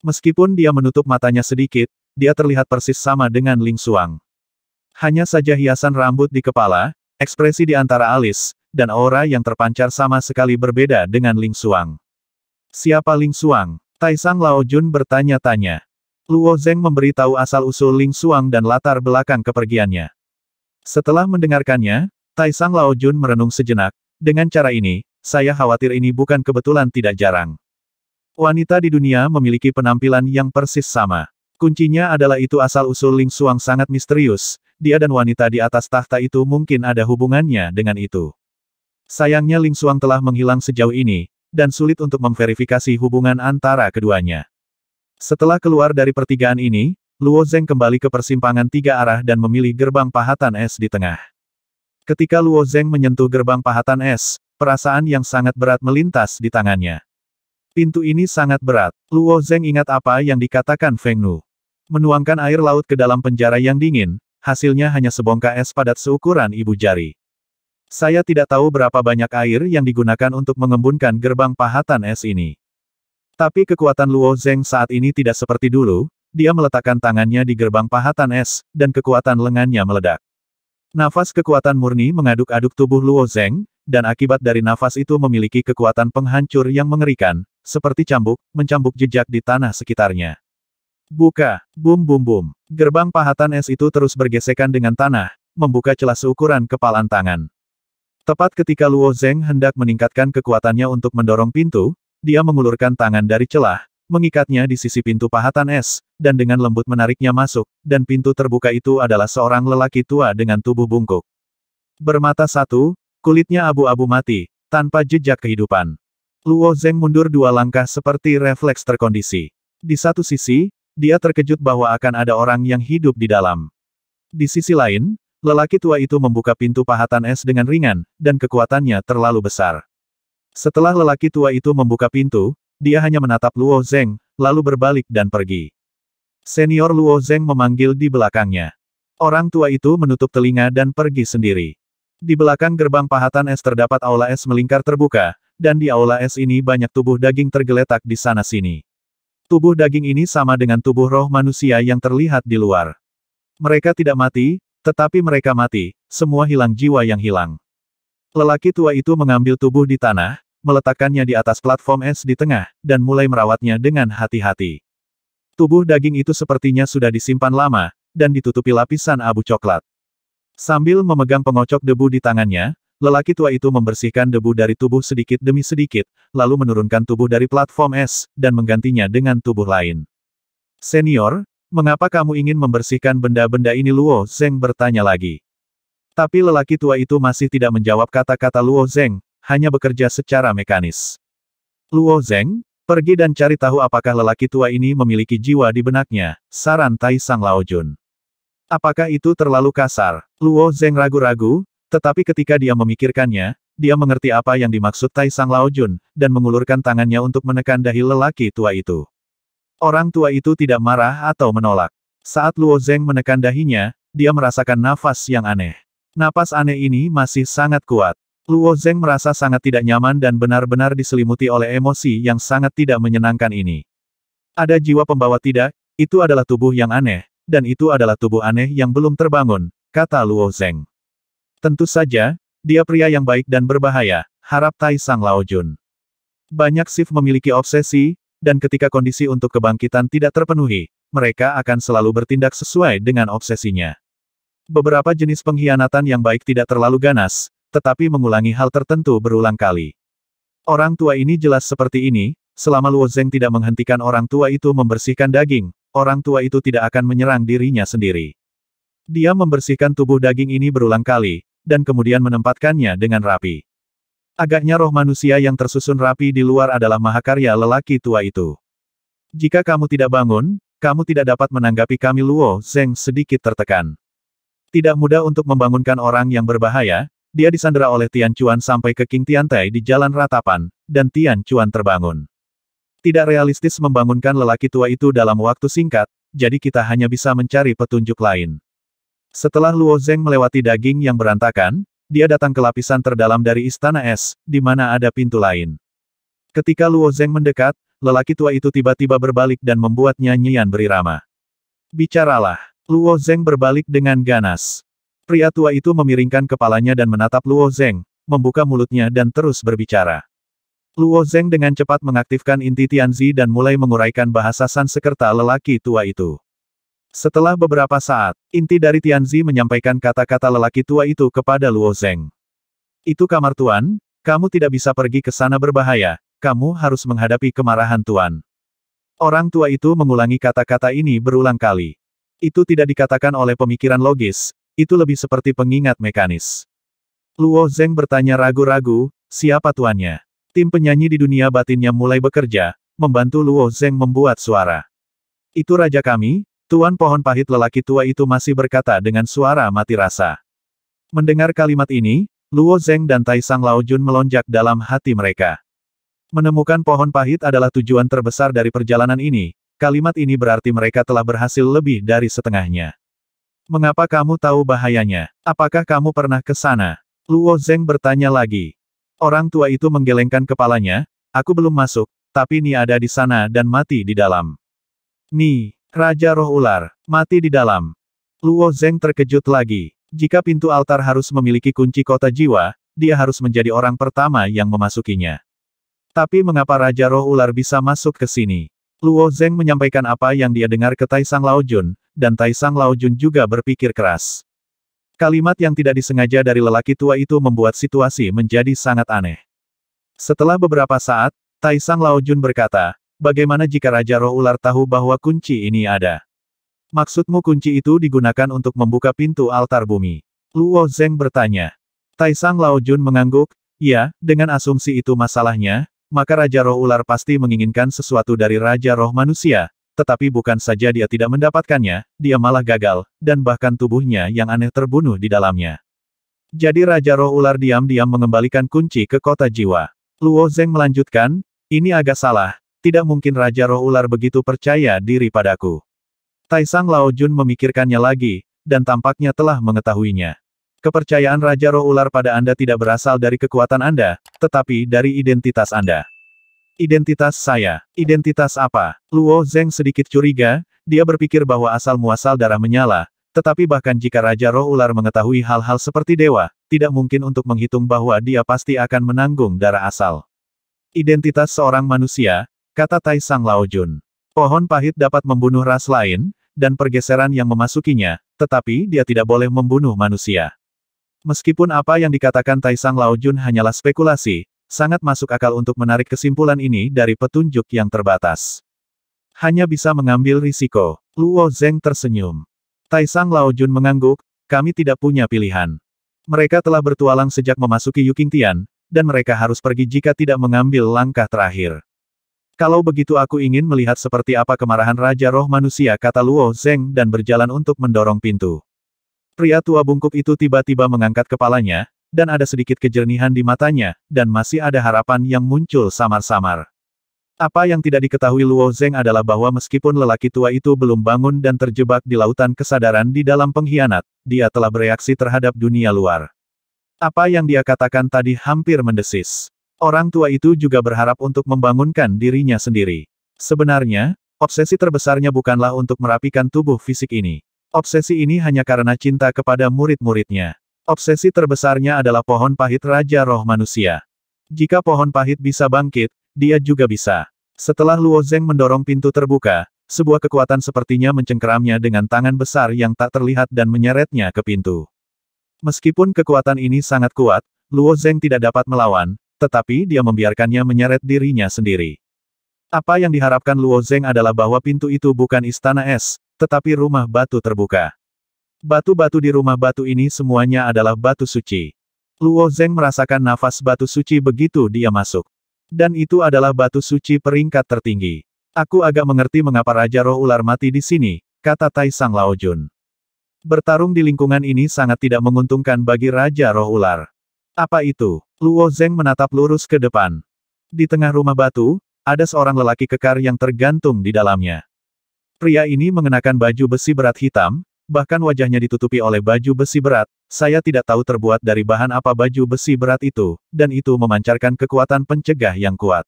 Meskipun dia menutup matanya sedikit, dia terlihat persis sama dengan Ling Xuang. Hanya saja hiasan rambut di kepala, ekspresi di antara alis, dan aura yang terpancar sama sekali berbeda dengan Ling Xuang. Siapa Ling Xuang? Taisang Laojun bertanya-tanya. Luo Zeng memberitahu asal-usul Ling Xuang dan latar belakang kepergiannya. Setelah mendengarkannya, Taisang Laojun merenung sejenak. Dengan cara ini, saya khawatir ini bukan kebetulan tidak jarang. Wanita di dunia memiliki penampilan yang persis sama. Kuncinya adalah itu asal-usul Ling Xuang sangat misterius, dia dan wanita di atas tahta itu mungkin ada hubungannya dengan itu. Sayangnya Ling Xuang telah menghilang sejauh ini, dan sulit untuk memverifikasi hubungan antara keduanya. Setelah keluar dari pertigaan ini, Luo Zeng kembali ke persimpangan tiga arah dan memilih gerbang pahatan es di tengah. Ketika Luo Zeng menyentuh gerbang pahatan es, perasaan yang sangat berat melintas di tangannya. Pintu ini sangat berat. Luo Zeng ingat apa yang dikatakan Feng Nu. Menuangkan air laut ke dalam penjara yang dingin, hasilnya hanya sebongkah es padat seukuran ibu jari. Saya tidak tahu berapa banyak air yang digunakan untuk mengembunkan gerbang pahatan es ini. Tapi kekuatan Luo Zeng saat ini tidak seperti dulu, dia meletakkan tangannya di gerbang pahatan es, dan kekuatan lengannya meledak. Nafas kekuatan murni mengaduk-aduk tubuh Luo Zeng, dan akibat dari nafas itu memiliki kekuatan penghancur yang mengerikan, seperti cambuk, mencambuk jejak di tanah sekitarnya. Buka, bum bum bum. Gerbang pahatan es itu terus bergesekan dengan tanah, membuka celah seukuran kepalan tangan. Tepat ketika Luo Zeng hendak meningkatkan kekuatannya untuk mendorong pintu, dia mengulurkan tangan dari celah, mengikatnya di sisi pintu pahatan es, dan dengan lembut menariknya masuk, dan pintu terbuka itu adalah seorang lelaki tua dengan tubuh bungkuk. Bermata satu, kulitnya abu-abu mati, tanpa jejak kehidupan. Luo Zeng mundur dua langkah seperti refleks terkondisi. Di satu sisi, dia terkejut bahwa akan ada orang yang hidup di dalam. Di sisi lain, lelaki tua itu membuka pintu pahatan es dengan ringan, dan kekuatannya terlalu besar. Setelah lelaki tua itu membuka pintu, dia hanya menatap Luo Zeng, lalu berbalik dan pergi. Senior Luo Zeng memanggil di belakangnya. Orang tua itu menutup telinga dan pergi sendiri. Di belakang gerbang pahatan es terdapat aula es melingkar terbuka, dan di aula es ini banyak tubuh daging tergeletak di sana-sini. Tubuh daging ini sama dengan tubuh roh manusia yang terlihat di luar. Mereka tidak mati, tetapi mereka mati, semua hilang jiwa yang hilang. Lelaki tua itu mengambil tubuh di tanah, meletakkannya di atas platform es di tengah, dan mulai merawatnya dengan hati-hati. Tubuh daging itu sepertinya sudah disimpan lama, dan ditutupi lapisan abu coklat. Sambil memegang pengocok debu di tangannya, lelaki tua itu membersihkan debu dari tubuh sedikit demi sedikit, lalu menurunkan tubuh dari platform es, dan menggantinya dengan tubuh lain. Senior, mengapa kamu ingin membersihkan benda-benda ini? Luo Zeng bertanya lagi. Tapi lelaki tua itu masih tidak menjawab kata-kata Luo Zeng, hanya bekerja secara mekanis. Luo Zeng, pergi dan cari tahu apakah lelaki tua ini memiliki jiwa di benaknya, saran Taisang Laojun. Apakah itu terlalu kasar? Luo Zeng ragu-ragu, tetapi ketika dia memikirkannya, dia mengerti apa yang dimaksud Taisang Laojun, dan mengulurkan tangannya untuk menekan dahi lelaki tua itu. Orang tua itu tidak marah atau menolak. Saat Luo Zeng menekan dahinya, dia merasakan nafas yang aneh. Napas aneh ini masih sangat kuat. Luo Zeng merasa sangat tidak nyaman dan benar-benar diselimuti oleh emosi yang sangat tidak menyenangkan ini. Ada jiwa pembawa tidak, itu adalah tubuh yang aneh, dan itu adalah tubuh aneh yang belum terbangun, kata Luo Zeng. Tentu saja, dia pria yang baik dan berbahaya, harap Taisang Laojun. Banyak Sith memiliki obsesi, dan ketika kondisi untuk kebangkitan tidak terpenuhi, mereka akan selalu bertindak sesuai dengan obsesinya. Beberapa jenis pengkhianatan yang baik tidak terlalu ganas, tetapi mengulangi hal tertentu berulang kali. Orang tua ini jelas seperti ini, selama Luo Zeng tidak menghentikan orang tua itu membersihkan daging, orang tua itu tidak akan menyerang dirinya sendiri. Dia membersihkan tubuh daging ini berulang kali, dan kemudian menempatkannya dengan rapi. Agaknya roh manusia yang tersusun rapi di luar adalah mahakarya lelaki tua itu. Jika kamu tidak bangun, kamu tidak dapat menanggapi kami. Luo Zeng sedikit tertekan. Tidak mudah untuk membangunkan orang yang berbahaya, dia disandera oleh Tian Chuan sampai ke King Tiantai di jalan ratapan, dan Tian Chuan terbangun. Tidak realistis membangunkan lelaki tua itu dalam waktu singkat, jadi kita hanya bisa mencari petunjuk lain. Setelah Luo Zeng melewati daging yang berantakan, dia datang ke lapisan terdalam dari Istana Es, di mana ada pintu lain. Ketika Luo Zeng mendekat, lelaki tua itu tiba-tiba berbalik dan membuat nyanyian berirama. Bicaralah. Luo Zeng berbalik dengan ganas. Pria tua itu memiringkan kepalanya dan menatap Luo Zeng, membuka mulutnya dan terus berbicara. Luo Zeng dengan cepat mengaktifkan inti Tianzi dan mulai menguraikan bahasa Sanskerta lelaki tua itu. Setelah beberapa saat, inti dari Tianzi menyampaikan kata-kata lelaki tua itu kepada Luo Zeng. Itu kamar Tuan, kamu tidak bisa pergi ke sana berbahaya, kamu harus menghadapi kemarahan Tuan. Orang tua itu mengulangi kata-kata ini berulang kali. Itu tidak dikatakan oleh pemikiran logis, itu lebih seperti pengingat mekanis. Luo Zeng bertanya ragu-ragu, siapa tuannya? Tim penyanyi di dunia batinnya mulai bekerja, membantu Luo Zeng membuat suara. Itu raja kami, Tuan Pohon Pahit lelaki tua itu masih berkata dengan suara mati rasa. Mendengar kalimat ini, Luo Zeng dan Taisang Laojun melonjak dalam hati mereka. Menemukan pohon pahit adalah tujuan terbesar dari perjalanan ini. Kalimat ini berarti mereka telah berhasil lebih dari setengahnya. Mengapa kamu tahu bahayanya? Apakah kamu pernah ke sana? Luo Zeng bertanya lagi. Orang tua itu menggelengkan kepalanya, aku belum masuk, tapi Ni ada di sana dan mati di dalam. Ni, Raja Roh Ular, mati di dalam. Luo Zeng terkejut lagi. Jika pintu altar harus memiliki kunci kota jiwa, dia harus menjadi orang pertama yang memasukinya. Tapi mengapa Raja Roh Ular bisa masuk ke sini? Luo Zeng menyampaikan apa yang dia dengar ke Taisang Laojun, dan Taisang Laojun juga berpikir keras. Kalimat yang tidak disengaja dari lelaki tua itu membuat situasi menjadi sangat aneh. Setelah beberapa saat, Taisang Laojun berkata, bagaimana jika Raja Roh Ular tahu bahwa kunci ini ada? Maksudmu kunci itu digunakan untuk membuka pintu altar bumi? Luo Zeng bertanya. Taisang Laojun mengangguk, ya, dengan asumsi itu masalahnya, maka Raja Roh Ular pasti menginginkan sesuatu dari Raja Roh Manusia, tetapi bukan saja dia tidak mendapatkannya, dia malah gagal, dan bahkan tubuhnya yang aneh terbunuh di dalamnya. Jadi Raja Roh Ular diam-diam mengembalikan kunci ke kota jiwa. Luo Zeng melanjutkan, ini agak salah, tidak mungkin Raja Roh Ular begitu percaya diri padaku. Taisang Laojun memikirkannya lagi, dan tampaknya telah mengetahuinya. Kepercayaan Raja Roh Ular pada Anda tidak berasal dari kekuatan Anda, tetapi dari identitas Anda. Identitas saya. Identitas apa? Luo Zeng sedikit curiga, dia berpikir bahwa asal-muasal darah menyala, tetapi bahkan jika Raja Roh Ular mengetahui hal-hal seperti dewa, tidak mungkin untuk menghitung bahwa dia pasti akan menanggung darah asal. Identitas seorang manusia, kata Taisang Laojun. Pohon pahit dapat membunuh ras lain, dan pergeseran yang memasukinya, tetapi dia tidak boleh membunuh manusia. Meskipun apa yang dikatakan Taisang Laojun hanyalah spekulasi, sangat masuk akal untuk menarik kesimpulan ini dari petunjuk yang terbatas. Hanya bisa mengambil risiko. Luo Zeng tersenyum. Taisang Laojun mengangguk, kami tidak punya pilihan. Mereka telah bertualang sejak memasuki Yukingtian, dan mereka harus pergi jika tidak mengambil langkah terakhir. Kalau begitu aku ingin melihat seperti apa kemarahan Raja Roh Manusia, kata Luo Zeng dan berjalan untuk mendorong pintu. Pria tua bungkuk itu tiba-tiba mengangkat kepalanya, dan ada sedikit kejernihan di matanya, dan masih ada harapan yang muncul samar-samar. Apa yang tidak diketahui Luo Zeng adalah bahwa meskipun lelaki tua itu belum bangun dan terjebak di lautan kesadaran di dalam pengkhianat, dia telah bereaksi terhadap dunia luar. Apa yang dia katakan tadi hampir mendesis. Orang tua itu juga berharap untuk membangunkan dirinya sendiri. Sebenarnya, obsesi terbesarnya bukanlah untuk merapikan tubuh fisik ini. Obsesi ini hanya karena cinta kepada murid-muridnya. Obsesi terbesarnya adalah pohon pahit Raja Roh Manusia. Jika pohon pahit bisa bangkit, dia juga bisa. Setelah Luo Zeng mendorong pintu terbuka, sebuah kekuatan sepertinya mencengkeramnya dengan tangan besar yang tak terlihat dan menyeretnya ke pintu. Meskipun kekuatan ini sangat kuat, Luo Zeng tidak dapat melawan, tetapi dia membiarkannya menyeret dirinya sendiri. Apa yang diharapkan Luo Zeng adalah bahwa pintu itu bukan istana es, tetapi rumah batu terbuka. Batu-batu di rumah batu ini semuanya adalah batu suci. Luo Zeng merasakan nafas batu suci begitu dia masuk. Dan itu adalah batu suci peringkat tertinggi. Aku agak mengerti mengapa Raja Roh Ular mati di sini, kata Taisang Laojun. Bertarung di lingkungan ini sangat tidak menguntungkan bagi Raja Roh Ular. Apa itu? Luo Zeng menatap lurus ke depan. Di tengah rumah batu, ada seorang lelaki kekar yang tergantung di dalamnya. Pria ini mengenakan baju besi berat hitam, bahkan wajahnya ditutupi oleh baju besi berat. Saya tidak tahu terbuat dari bahan apa baju besi berat itu, dan itu memancarkan kekuatan pencegah yang kuat.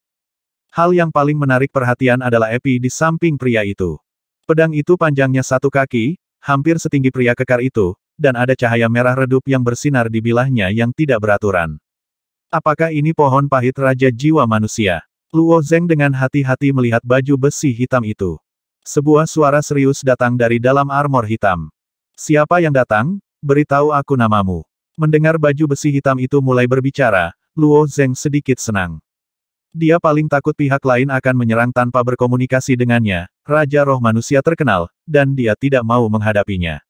Hal yang paling menarik perhatian adalah Epi di samping pria itu. Pedang itu panjangnya 1 kaki, hampir setinggi pria kekar itu, dan ada cahaya merah redup yang bersinar di bilahnya yang tidak beraturan. Apakah ini pohon pahit Raja Jiwa Manusia? Luo Zeng dengan hati-hati melihat baju besi hitam itu. Sebuah suara serius datang dari dalam armor hitam. Siapa yang datang? Beritahu aku namamu. Mendengar baju besi hitam itu mulai berbicara, Luo Zeng sedikit senang. Dia paling takut pihak lain akan menyerang tanpa berkomunikasi dengannya, Raja Roh Manusia terkenal, dan dia tidak mau menghadapinya.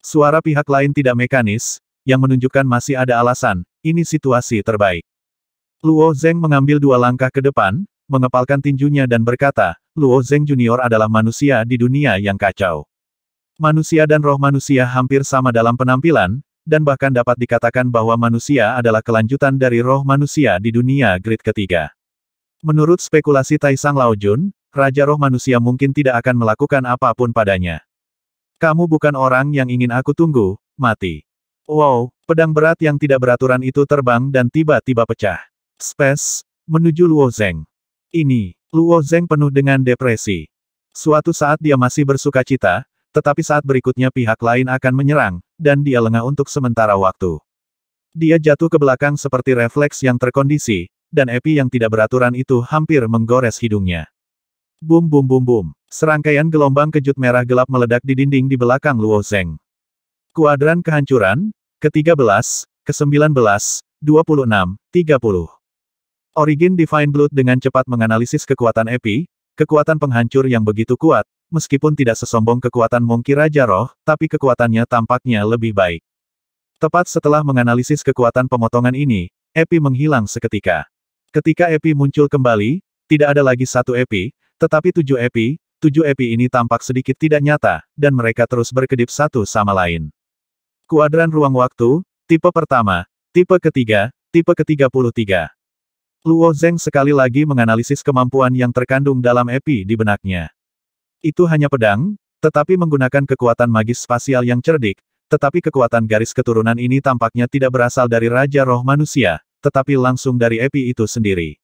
Suara pihak lain tidak mekanis, yang menunjukkan masih ada alasan, ini situasi terbaik. Luo Zeng mengambil 2 langkah ke depan, mengepalkan tinjunya dan berkata, Luo Zeng Junior adalah manusia di dunia yang kacau. Manusia dan roh manusia hampir sama dalam penampilan, dan bahkan dapat dikatakan bahwa manusia adalah kelanjutan dari roh manusia di dunia Grid ketiga. Menurut spekulasi Taisang Laojun, Raja Roh Manusia mungkin tidak akan melakukan apapun padanya. Kamu bukan orang yang ingin aku tunggu, mati. Wow, pedang berat yang tidak beraturan itu terbang dan tiba-tiba pecah. Space, menuju Luo Zeng. Ini, Luo Zeng penuh dengan depresi. Suatu saat dia masih bersukacita, tetapi saat berikutnya pihak lain akan menyerang, dan dia lengah untuk sementara waktu. Dia jatuh ke belakang seperti refleks yang terkondisi, dan Epi yang tidak beraturan itu hampir menggores hidungnya. Bum bum bum bum. Serangkaian gelombang kejut merah gelap meledak di dinding di belakang Luo Zeng. Kuadran kehancuran, ke-13, ke-19, 26, 30. Origin Divine Blood dengan cepat menganalisis kekuatan Epi, kekuatan penghancur yang begitu kuat, meskipun tidak sesombong kekuatan Monkey Raja Roh, tapi kekuatannya tampaknya lebih baik. Tepat setelah menganalisis kekuatan pemotongan ini, Epi menghilang seketika. Ketika Epi muncul kembali, tidak ada lagi 1 Epi, tetapi 7 Epi, 7 Epi ini tampak sedikit tidak nyata, dan mereka terus berkedip satu sama lain. Kuadran ruang waktu, tipe pertama, tipe ketiga, tipe ke-33. Luo Zeng sekali lagi menganalisis kemampuan yang terkandung dalam Epi di benaknya. Itu hanya pedang, tetapi menggunakan kekuatan magis spasial yang cerdik, tetapi kekuatan garis keturunan ini tampaknya tidak berasal dari Raja Roh Manusia, tetapi langsung dari Epi itu sendiri.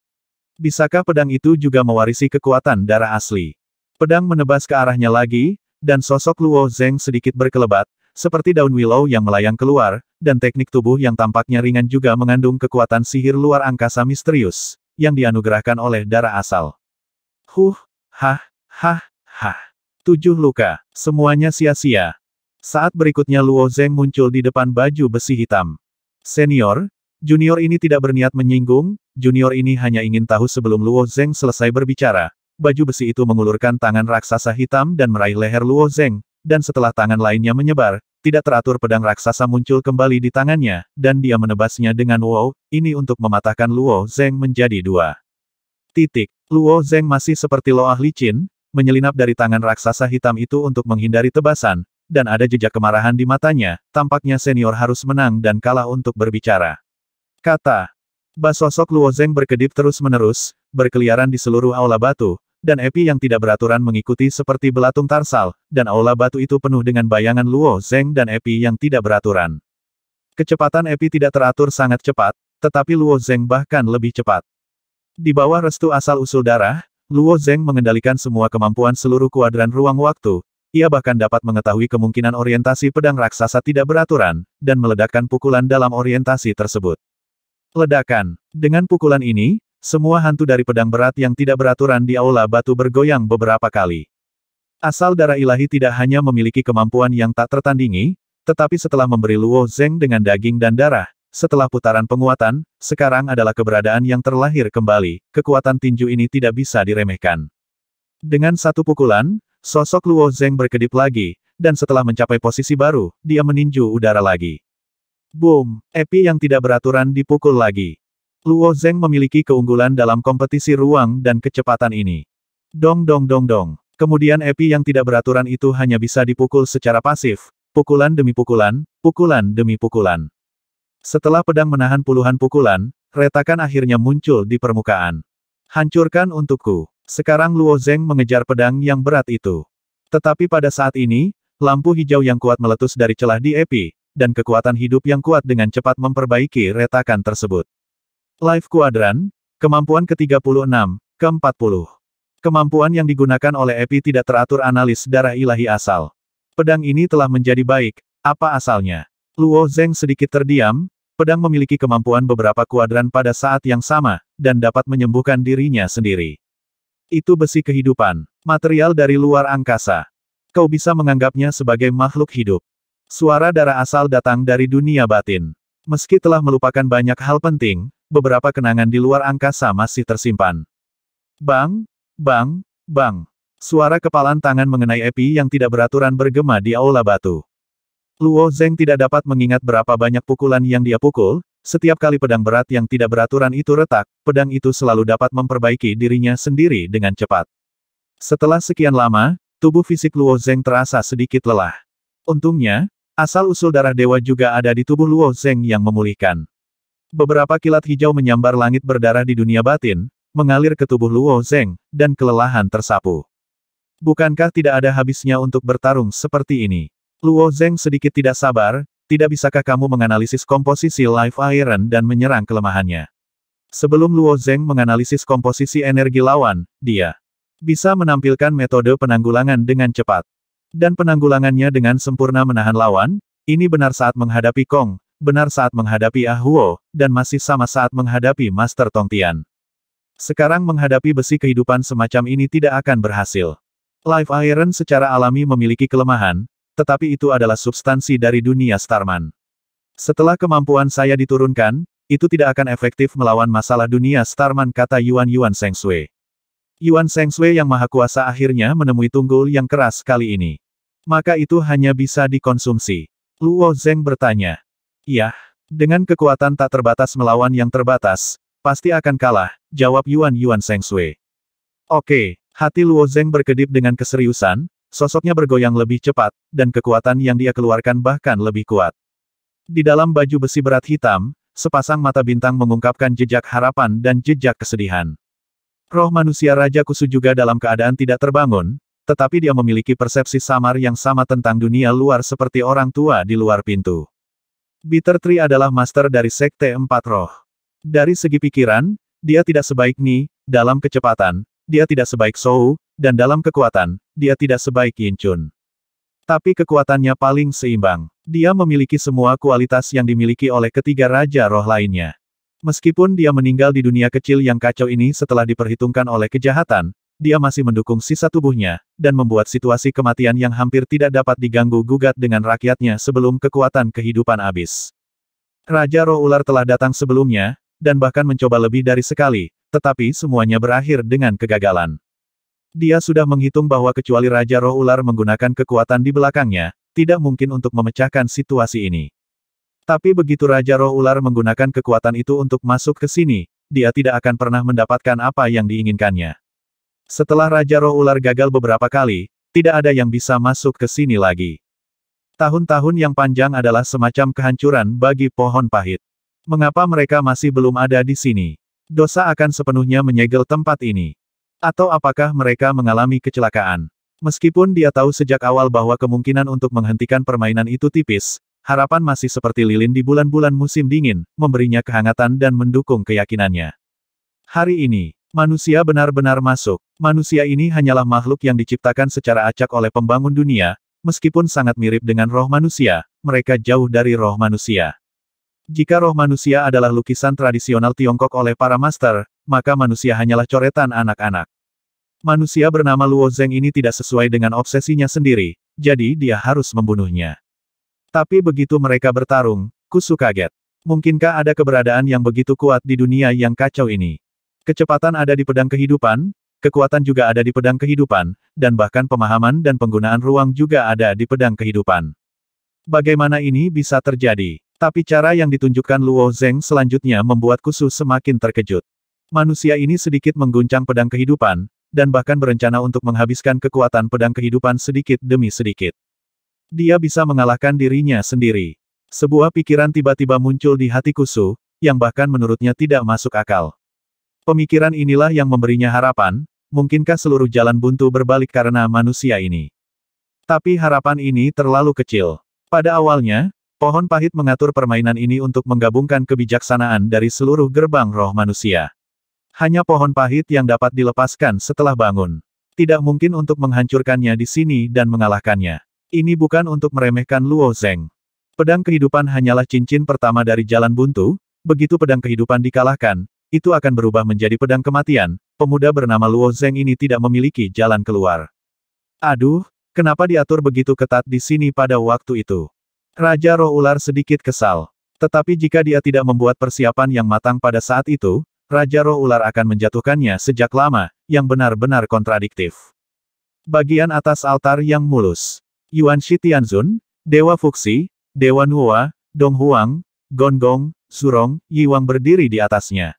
Bisakah pedang itu juga mewarisi kekuatan darah asli? Pedang menebas ke arahnya lagi, dan sosok Luo Zeng sedikit berkelebat, seperti daun willow yang melayang keluar, dan teknik tubuh yang tampaknya ringan juga mengandung kekuatan sihir luar angkasa misterius, yang dianugerahkan oleh darah asal. Hah. 7 luka. Semuanya sia-sia. Saat berikutnya Luo Zeng muncul di depan baju besi hitam. Senior, Junior ini tidak berniat menyinggung, Junior ini hanya ingin tahu sebelum Luo Zeng selesai berbicara. Baju besi itu mengulurkan tangan raksasa hitam dan meraih leher Luo Zeng, dan setelah tangan lainnya menyebar, tidak teratur pedang raksasa muncul kembali di tangannya, dan dia menebasnya dengan wow, ini untuk mematahkan Luo Zeng menjadi 2. Luo Zeng masih seperti loah licin, menyelinap dari tangan raksasa hitam itu untuk menghindari tebasan, dan ada jejak kemarahan di matanya, tampaknya senior harus menang dan kalah untuk berbicara. Kata. Sosok Luo Zeng berkedip terus-menerus, berkeliaran di seluruh aula batu, dan Epi yang tidak beraturan mengikuti seperti belatung tarsal, dan aula batu itu penuh dengan bayangan Luo Zeng dan Epi yang tidak beraturan. Kecepatan Epi tidak teratur sangat cepat, tetapi Luo Zeng bahkan lebih cepat. Di bawah restu asal-usul darah, Luo Zeng mengendalikan semua kemampuan seluruh kuadran ruang waktu, ia bahkan dapat mengetahui kemungkinan orientasi pedang raksasa tidak beraturan, dan meledakkan pukulan dalam orientasi tersebut. Ledakan. Dengan pukulan ini, semua hantu dari pedang berat yang tidak beraturan di aula batu bergoyang beberapa kali. Asal darah ilahi tidak hanya memiliki kemampuan yang tak tertandingi, tetapi setelah memberi Luo Zeng dengan daging dan darah, setelah putaran penguatan, sekarang adalah keberadaan yang terlahir kembali, kekuatan tinju ini tidak bisa diremehkan. Dengan satu pukulan, sosok Luo Zeng berkedip lagi, dan setelah mencapai posisi baru, dia meninju udara lagi. Boom! Epi yang tidak beraturan dipukul lagi. Luo Zeng memiliki keunggulan dalam kompetisi ruang dan kecepatan ini. Dong dong dong dong. Kemudian Epi yang tidak beraturan itu hanya bisa dipukul secara pasif, pukulan demi pukulan, pukulan demi pukulan. Setelah pedang menahan puluhan pukulan, retakan akhirnya muncul di permukaan. Hancurkan untukku. Sekarang Luo Zeng mengejar pedang yang berat itu. Tetapi pada saat ini, lampu hijau yang kuat meletus dari celah di Epi, dan kekuatan hidup yang kuat dengan cepat memperbaiki retakan tersebut. Life Quadrant, kemampuan ke-36, Ke-40. Kemampuan yang digunakan oleh Epi tidak teratur. Analis darah ilahi asal. Pedang ini telah menjadi baik. Apa asalnya? Luo Zeng sedikit terdiam. Pedang memiliki kemampuan beberapa kuadran pada saat yang sama, dan dapat menyembuhkan dirinya sendiri. Itu besi kehidupan. Material dari luar angkasa. Kau bisa menganggapnya sebagai makhluk hidup. Suara darah asal datang dari dunia batin. Meski telah melupakan banyak hal penting, beberapa kenangan di luar angkasa masih tersimpan. Bang, bang, bang. Suara kepalan tangan mengenai Epi yang tidak beraturan bergema di aula batu. Luo Zeng tidak dapat mengingat berapa banyak pukulan yang dia pukul. Setiap kali pedang berat yang tidak beraturan itu retak, pedang itu selalu dapat memperbaiki dirinya sendiri dengan cepat. Setelah sekian lama, tubuh fisik Luo Zeng terasa sedikit lelah. Untungnya, asal-usul darah dewa juga ada di tubuh Luo Zeng yang memulihkan. Beberapa kilat hijau menyambar langit berdarah di dunia batin, mengalir ke tubuh Luo Zeng, dan kelelahan tersapu. Bukankah tidak ada habisnya untuk bertarung seperti ini? Luo Zeng sedikit tidak sabar, tidak bisakah kamu menganalisis komposisi Life Iron dan menyerang kelemahannya? Sebelum Luo Zeng menganalisis komposisi energi lawan, dia bisa menampilkan metode penanggulangan dengan cepat. Dan penanggulangannya dengan sempurna menahan lawan, ini benar saat menghadapi Kong, benar saat menghadapi Ah Huo, dan masih sama saat menghadapi Master Tong Tian. Sekarang menghadapi besi kehidupan semacam ini tidak akan berhasil. Life Iron secara alami memiliki kelemahan, tetapi itu adalah substansi dari dunia Starman. Setelah kemampuan saya diturunkan, itu tidak akan efektif melawan masalah dunia Starman, kata Yuan Sengsui. Yuan Sengsui yang maha kuasa akhirnya menemui tunggul yang keras kali ini. Maka itu hanya bisa dikonsumsi. Luo Zeng bertanya. Yah, dengan kekuatan tak terbatas melawan yang terbatas, pasti akan kalah, jawab Yuan Sengsui. Oke, hati Luo Zeng berkedip dengan keseriusan. Sosoknya bergoyang lebih cepat, dan kekuatan yang dia keluarkan bahkan lebih kuat. Di dalam baju besi berat hitam, sepasang mata bintang mengungkapkan jejak harapan dan jejak kesedihan. Roh manusia Raja Kusu juga dalam keadaan tidak terbangun, tetapi dia memiliki persepsi samar yang sama tentang dunia luar seperti orang tua di luar pintu. Bitter Tree adalah master dari Sekte Empat Roh. Dari segi pikiran, dia tidak sebaik Ni, dalam kecepatan, dia tidak sebaik Shou, dan dalam kekuatan, dia tidak sebaik Yin Chun. Tapi kekuatannya paling seimbang. Dia memiliki semua kualitas yang dimiliki oleh ketiga Raja Roh lainnya. Meskipun dia meninggal di dunia kecil yang kacau ini setelah diperhitungkan oleh kejahatan, dia masih mendukung sisa tubuhnya, dan membuat situasi kematian yang hampir tidak dapat diganggu-gugat dengan rakyatnya sebelum kekuatan kehidupan habis. Raja Roh Ular telah datang sebelumnya, dan bahkan mencoba lebih dari sekali, tetapi semuanya berakhir dengan kegagalan. Dia sudah menghitung bahwa kecuali Raja Roh Ular menggunakan kekuatan di belakangnya, tidak mungkin untuk memecahkan situasi ini. Tapi begitu Raja Roh Ular menggunakan kekuatan itu untuk masuk ke sini, dia tidak akan pernah mendapatkan apa yang diinginkannya. Setelah Raja Roh Ular gagal beberapa kali, tidak ada yang bisa masuk ke sini lagi. Tahun-tahun yang panjang adalah semacam kehancuran bagi pohon pahit. Mengapa mereka masih belum ada di sini? Dosa akan sepenuhnya menyegel tempat ini. Atau apakah mereka mengalami kecelakaan? Meskipun dia tahu sejak awal bahwa kemungkinan untuk menghentikan permainan itu tipis, harapan masih seperti lilin di bulan-bulan musim dingin, memberinya kehangatan dan mendukung keyakinannya. Hari ini, manusia benar-benar masuk. Manusia ini hanyalah makhluk yang diciptakan secara acak oleh pembangun dunia, meskipun sangat mirip dengan roh manusia, mereka jauh dari roh manusia. Jika roh manusia adalah lukisan tradisional Tiongkok oleh para master, maka manusia hanyalah coretan anak-anak. Manusia bernama Luo Zeng ini tidak sesuai dengan obsesinya sendiri, jadi dia harus membunuhnya. Tapi begitu mereka bertarung, Kusu kaget. Mungkinkah ada keberadaan yang begitu kuat di dunia yang kacau ini? Kecepatan ada di pedang kehidupan, kekuatan juga ada di pedang kehidupan, dan bahkan pemahaman dan penggunaan ruang juga ada di pedang kehidupan. Bagaimana ini bisa terjadi? Tapi cara yang ditunjukkan Luo Zeng selanjutnya membuat Kusu semakin terkejut. Manusia ini sedikit mengguncang pedang kehidupan, dan bahkan berencana untuk menghabiskan kekuatan pedang kehidupan sedikit demi sedikit. Dia bisa mengalahkan dirinya sendiri. Sebuah pikiran tiba-tiba muncul di hati Kusu, yang bahkan menurutnya tidak masuk akal. Pemikiran inilah yang memberinya harapan, mungkinkah seluruh jalan buntu berbalik karena manusia ini? Tapi harapan ini terlalu kecil. Pada awalnya, pohon pahit mengatur permainan ini untuk menggabungkan kebijaksanaan dari seluruh gerbang roh manusia. Hanya pohon pahit yang dapat dilepaskan setelah bangun. Tidak mungkin untuk menghancurkannya di sini dan mengalahkannya. Ini bukan untuk meremehkan Luo Zeng. Pedang kehidupan hanyalah cincin pertama dari jalan buntu, begitu pedang kehidupan dikalahkan, itu akan berubah menjadi pedang kematian. Pemuda bernama Luo Zeng ini tidak memiliki jalan keluar. Aduh, kenapa diatur begitu ketat di sini pada waktu itu? Raja Roh Ular sedikit kesal. Tetapi jika dia tidak membuat persiapan yang matang pada saat itu, Raja Roh Ular akan menjatuhkannya sejak lama, yang benar-benar kontradiktif. Bagian atas altar yang mulus. Yuan Shi Tianzun, Dewa Fuxi, Dewa Nuwa, Dong Huang, Gong, Surong, Yiwang berdiri di atasnya.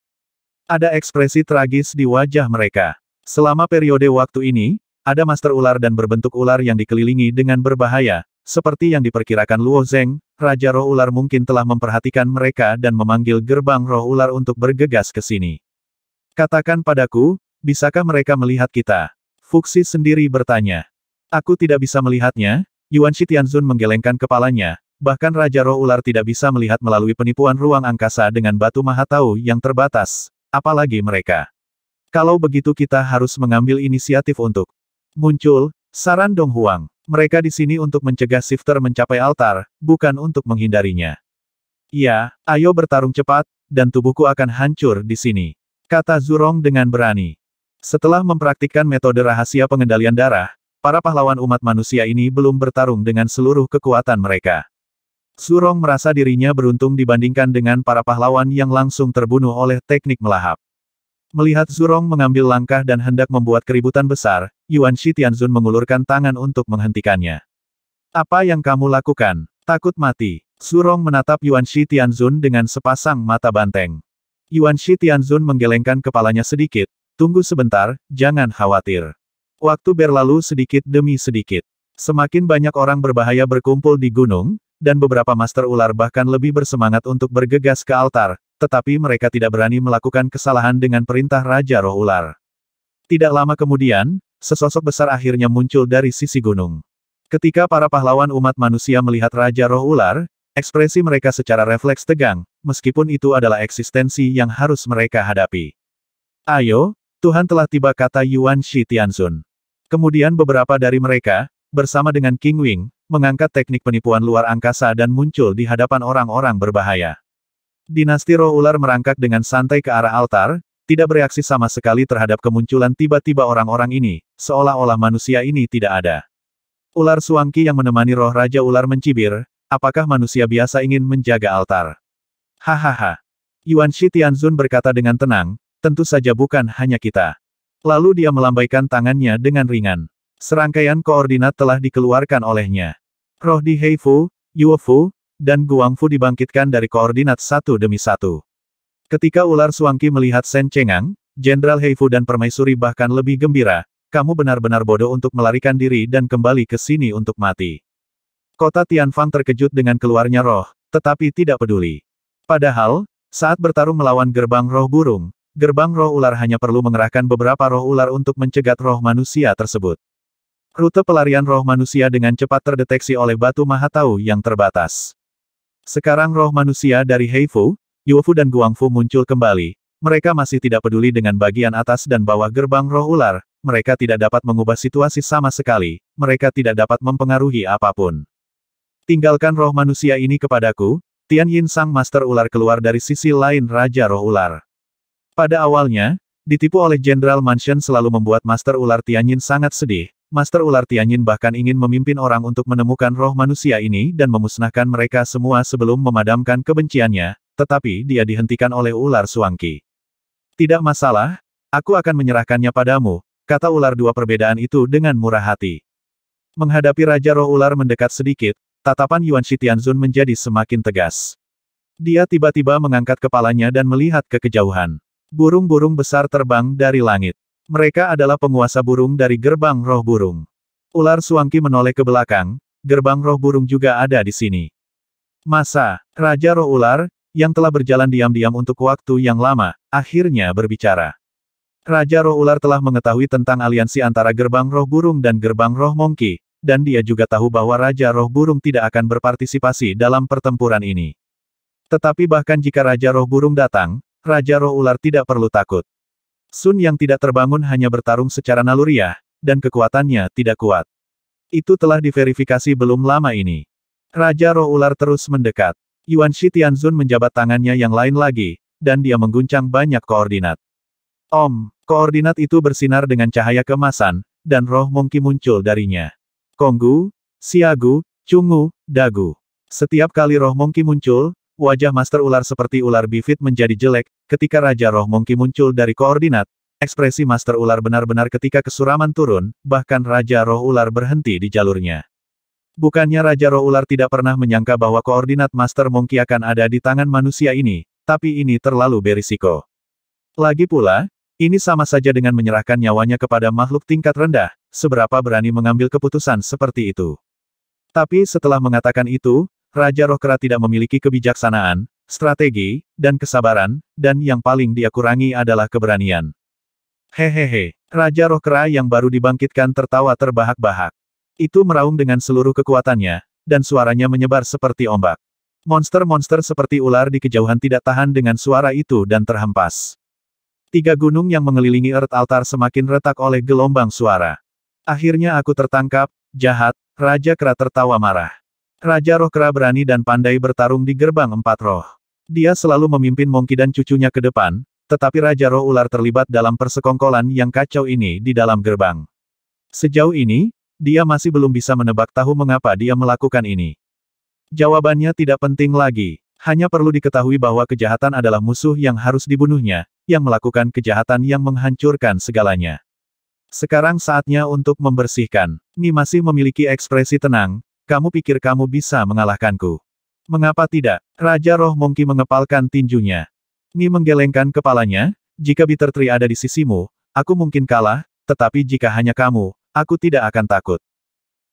Ada ekspresi tragis di wajah mereka. Selama periode waktu ini, ada master ular dan berbentuk ular yang dikelilingi dengan berbahaya, seperti yang diperkirakan Luo Zeng. Raja Roh Ular mungkin telah memperhatikan mereka dan memanggil gerbang Roh Ular untuk bergegas ke sini. Katakan padaku, bisakah mereka melihat kita? Fuxi sendiri bertanya. Aku tidak bisa melihatnya. Yuan Shi Tianzun menggelengkan kepalanya, bahkan Raja Roh Ular tidak bisa melihat melalui penipuan ruang angkasa dengan batu mahatau yang terbatas, apalagi mereka. Kalau begitu kita harus mengambil inisiatif untuk muncul, saran Dong Huang. Mereka di sini untuk mencegah Shifter mencapai altar, bukan untuk menghindarinya. Iya, ayo bertarung cepat, dan tubuhku akan hancur di sini, kata Zurong dengan berani. Setelah mempraktikkan metode rahasia pengendalian darah, para pahlawan umat manusia ini belum bertarung dengan seluruh kekuatan mereka. Zurong merasa dirinya beruntung dibandingkan dengan para pahlawan yang langsung terbunuh oleh teknik melahap. Melihat Zurong mengambil langkah dan hendak membuat keributan besar, Yuan Shi Tianzun mengulurkan tangan untuk menghentikannya. Apa yang kamu lakukan? Takut mati. Zurong menatap Yuan Shi Tianzun dengan sepasang mata banteng. Yuan Shi Tianzun menggelengkan kepalanya sedikit. Tunggu sebentar, jangan khawatir. Waktu berlalu sedikit demi sedikit. Semakin banyak orang berbahaya berkumpul di gunung, dan beberapa master ular bahkan lebih bersemangat untuk bergegas ke altar, tetapi mereka tidak berani melakukan kesalahan dengan perintah Raja Roh Ular. Tidak lama kemudian, sesosok besar akhirnya muncul dari sisi gunung. Ketika para pahlawan umat manusia melihat Raja Roh Ular, ekspresi mereka secara refleks tegang, meskipun itu adalah eksistensi yang harus mereka hadapi. Ayo, Tuhan telah tiba, kata Yuan Shi Tianzun. Kemudian beberapa dari mereka, bersama dengan King Wing, mengangkat teknik penipuan luar angkasa dan muncul di hadapan orang-orang berbahaya. Dinasti Roh Ular merangkak dengan santai ke arah altar, tidak bereaksi sama sekali terhadap kemunculan tiba-tiba orang-orang ini, seolah-olah manusia ini tidak ada. Ular Suangki yang menemani roh Raja Ular mencibir, apakah manusia biasa ingin menjaga altar? Hahaha. Yuan Shi Tianzun berkata dengan tenang, tentu saja bukan hanya kita. Lalu dia melambaikan tangannya dengan ringan. Serangkaian koordinat telah dikeluarkan olehnya. Roh di Heifu, Yuefu, dan Guangfu dibangkitkan dari koordinat satu demi satu. Ketika ular Suangki melihat Shen Chengang, Jenderal Heifu dan Permaisuri bahkan lebih gembira, kamu benar-benar bodoh untuk melarikan diri dan kembali ke sini untuk mati. Kota Tianfang terkejut dengan keluarnya roh, tetapi tidak peduli. Padahal, saat bertarung melawan gerbang roh burung, gerbang roh ular hanya perlu mengerahkan beberapa roh ular untuk mencegat roh manusia tersebut. Rute pelarian roh manusia dengan cepat terdeteksi oleh batu mahatau yang terbatas. Sekarang roh manusia dari Heifu, Yuefu dan Guangfu muncul kembali. Mereka masih tidak peduli dengan bagian atas dan bawah gerbang roh ular. Mereka tidak dapat mengubah situasi sama sekali. Mereka tidak dapat mempengaruhi apapun. Tinggalkan roh manusia ini kepadaku. Tian Yin Sang Master Ular keluar dari sisi lain Raja Roh Ular. Pada awalnya, ditipu oleh Jenderal Mansion selalu membuat Master Ular Tianyin sangat sedih. Master Ular Tianyin bahkan ingin memimpin orang untuk menemukan roh manusia ini dan memusnahkan mereka semua sebelum memadamkan kebenciannya, tetapi dia dihentikan oleh ular Suangki. Tidak masalah, aku akan menyerahkannya padamu, kata ular dua perbedaan itu dengan murah hati. Menghadapi Raja Roh Ular mendekat sedikit, tatapan Yuan Shi Tianzun menjadi semakin tegas. Dia tiba-tiba mengangkat kepalanya dan melihat ke kejauhan. Burung-burung besar terbang dari langit. Mereka adalah penguasa burung dari gerbang roh burung. Ular Suangki menoleh ke belakang, gerbang roh burung juga ada di sini. Masa, Raja Roh Ular, yang telah berjalan diam-diam untuk waktu yang lama, akhirnya berbicara. Raja Roh Ular telah mengetahui tentang aliansi antara gerbang roh burung dan gerbang roh Monkey, dan dia juga tahu bahwa Raja Roh Burung tidak akan berpartisipasi dalam pertempuran ini. Tetapi bahkan jika Raja Roh Burung datang, Raja Roh Ular tidak perlu takut. Sun yang tidak terbangun hanya bertarung secara naluriah, dan kekuatannya tidak kuat. Itu telah diverifikasi belum lama ini. Raja Roh Ular terus mendekat. Yuan Shi Tianzun menjabat tangannya yang lain lagi, dan dia mengguncang banyak koordinat. Koordinat itu bersinar dengan cahaya keemasan, dan roh Monkey muncul darinya. Konggu, Xiagu, Chungu, Dagu. Setiap kali roh Monkey muncul, wajah Master Ular seperti ular bifid menjadi jelek. Ketika Raja Roh Monkey muncul dari koordinat, ekspresi Master Ular benar-benar ketika kesuraman turun, bahkan Raja Roh Ular berhenti di jalurnya. Bukannya Raja Roh Ular tidak pernah menyangka bahwa koordinat Master Monkey akan ada di tangan manusia ini, tapi ini terlalu berisiko. Lagi pula, ini sama saja dengan menyerahkan nyawanya kepada makhluk tingkat rendah, seberapa berani mengambil keputusan seperti itu. Tapi setelah mengatakan itu, Raja Roh Kera tidak memiliki kebijaksanaan, strategi, dan kesabaran, dan yang paling dia kurangi adalah keberanian. Hehehe, Raja Roh Kera yang baru dibangkitkan tertawa terbahak-bahak. Itu meraung dengan seluruh kekuatannya, dan suaranya menyebar seperti ombak. Monster-monster seperti ular di kejauhan tidak tahan dengan suara itu dan terhempas. 3 gunung yang mengelilingi Earth Altar semakin retak oleh gelombang suara. Akhirnya aku tertangkap, jahat, Raja Kera tertawa marah. Raja Roh Kera berani dan pandai bertarung di gerbang 4 roh. Dia selalu memimpin Monkey dan cucunya ke depan, tetapi Raja Roh Ular terlibat dalam persekongkolan yang kacau ini di dalam gerbang. Sejauh ini, dia masih belum bisa menebak tahu mengapa dia melakukan ini. Jawabannya tidak penting lagi. Hanya perlu diketahui bahwa kejahatan adalah musuh yang harus dibunuhnya, yang melakukan kejahatan yang menghancurkan segalanya. Sekarang saatnya untuk membersihkan. Ni masih memiliki ekspresi tenang. Kamu pikir kamu bisa mengalahkanku? Mengapa tidak? Raja Roh Monkey mengepalkan tinjunya. Ni menggelengkan kepalanya. Jika Bitter Tree ada di sisimu, aku mungkin kalah, tetapi jika hanya kamu, aku tidak akan takut.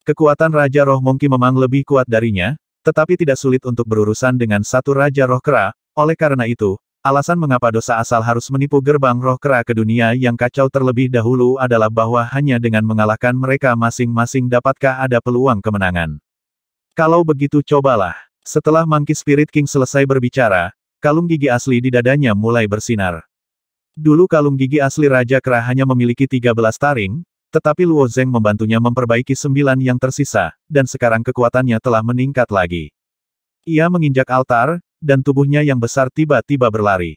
Kekuatan Raja Roh Monkey memang lebih kuat darinya, tetapi tidak sulit untuk berurusan dengan satu Raja Roh Kera. Oleh karena itu, alasan mengapa dosa asal harus menipu gerbang Roh Kera ke dunia yang kacau terlebih dahulu adalah bahwa hanya dengan mengalahkan mereka masing-masing dapatkah ada peluang kemenangan. Kalau begitu cobalah. Setelah Monkey Spirit King selesai berbicara, kalung gigi asli di dadanya mulai bersinar. Dulu kalung gigi asli Raja Kera hanya memiliki 13 taring, tetapi Luo Zeng membantunya memperbaiki 9 yang tersisa, dan sekarang kekuatannya telah meningkat lagi. Ia menginjak altar, dan tubuhnya yang besar tiba-tiba berlari.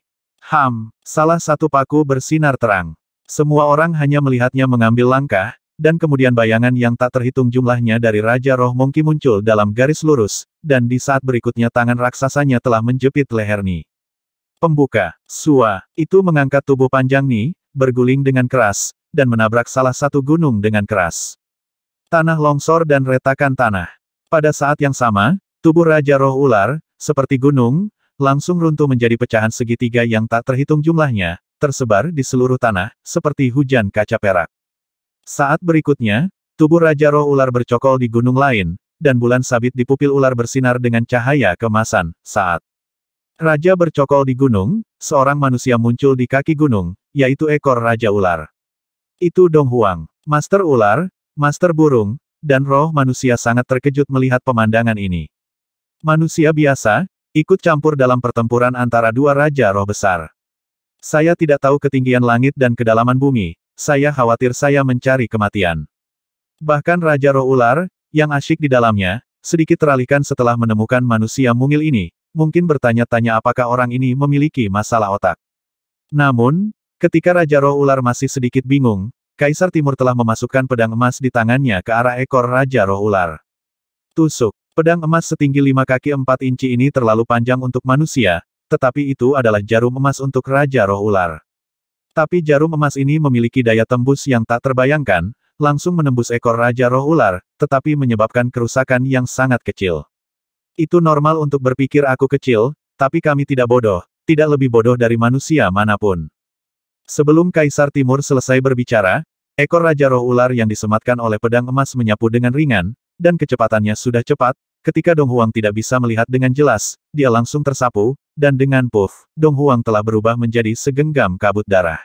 Salah satu paku bersinar terang. Semua orang hanya melihatnya mengambil langkah, dan kemudian bayangan yang tak terhitung jumlahnya dari Raja Roh Monkey muncul dalam garis lurus, dan di saat berikutnya tangan raksasanya telah menjepit leher Ni. Pembuka, Sua, itu mengangkat tubuh panjang Ni, berguling dengan keras, dan menabrak salah satu gunung dengan keras. Tanah longsor dan retakan tanah. Pada saat yang sama, tubuh Raja Roh Ular, seperti gunung, langsung runtuh menjadi pecahan segitiga yang tak terhitung jumlahnya, tersebar di seluruh tanah, seperti hujan kaca perak. Saat berikutnya, tubuh Raja Roh Ular bercokol di gunung lain, dan bulan sabit di pupil ular bersinar dengan cahaya kemasan. Saat Raja bercokol di gunung, seorang manusia muncul di kaki gunung, yaitu ekor Raja Ular. Itu Dong Huang, Master Ular, Master Burung, dan roh manusia sangat terkejut melihat pemandangan ini. Manusia biasa, ikut campur dalam pertempuran antara dua Raja Roh besar. Saya tidak tahu ketinggian langit dan kedalaman bumi, saya khawatir saya mencari kematian. Bahkan Raja Roh Ular, yang asyik di dalamnya, sedikit teralihkan setelah menemukan manusia mungil ini, mungkin bertanya-tanya apakah orang ini memiliki masalah otak. Namun, ketika Raja Roh Ular masih sedikit bingung, Kaisar Timur telah memasukkan pedang emas di tangannya ke arah ekor Raja Roh Ular. Tusuk. Pedang emas setinggi 5 kaki 4 inci ini terlalu panjang untuk manusia, tetapi itu adalah jarum emas untuk Raja Roh Ular. Tapi jarum emas ini memiliki daya tembus yang tak terbayangkan, langsung menembus ekor Raja Roh Ular, tetapi menyebabkan kerusakan yang sangat kecil. Itu normal untuk berpikir aku kecil, tapi kami tidak bodoh, tidak lebih bodoh dari manusia manapun. Sebelum Kaisar Timur selesai berbicara, ekor Raja Roh Ular yang disematkan oleh pedang emas menyapu dengan ringan, dan kecepatannya sudah cepat. Ketika Dong Huang tidak bisa melihat dengan jelas, dia langsung tersapu, dan dengan puff, Dong Huang telah berubah menjadi segenggam kabut darah.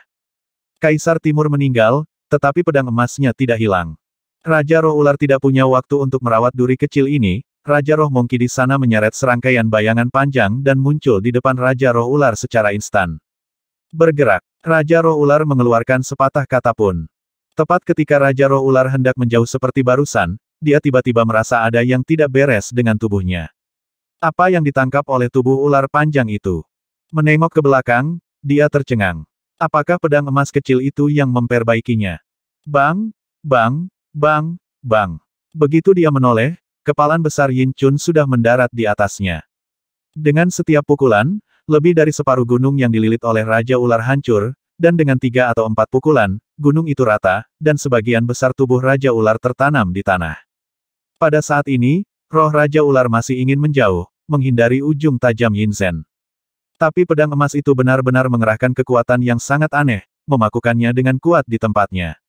Kaisar Timur meninggal, tetapi pedang emasnya tidak hilang. Raja Roh Ular tidak punya waktu untuk merawat duri kecil ini. Raja Roh Monkey di sana menyeret serangkaian bayangan panjang dan muncul di depan Raja Roh Ular secara instan. Bergerak. Raja Roh Ular mengeluarkan sepatah kata pun. Tepat ketika Raja Roh Ular hendak menjauh seperti barusan, dia tiba-tiba merasa ada yang tidak beres dengan tubuhnya. Apa yang ditangkap oleh tubuh ular panjang itu? Menengok ke belakang, dia tercengang. Apakah pedang emas kecil itu yang memperbaikinya? Bang, bang, bang, bang. Begitu dia menoleh, kepalan besar Yin Chun sudah mendarat di atasnya. Dengan setiap pukulan, lebih dari separuh gunung yang dililit oleh Raja Ular hancur, dan dengan 3 atau 4 pukulan, gunung itu rata, dan sebagian besar tubuh Raja Ular tertanam di tanah. Pada saat ini, roh Raja Ular masih ingin menjauh, menghindari ujung tajam Yin Zhen. Tapi pedang emas itu benar-benar mengerahkan kekuatan yang sangat aneh, memakukannya dengan kuat di tempatnya.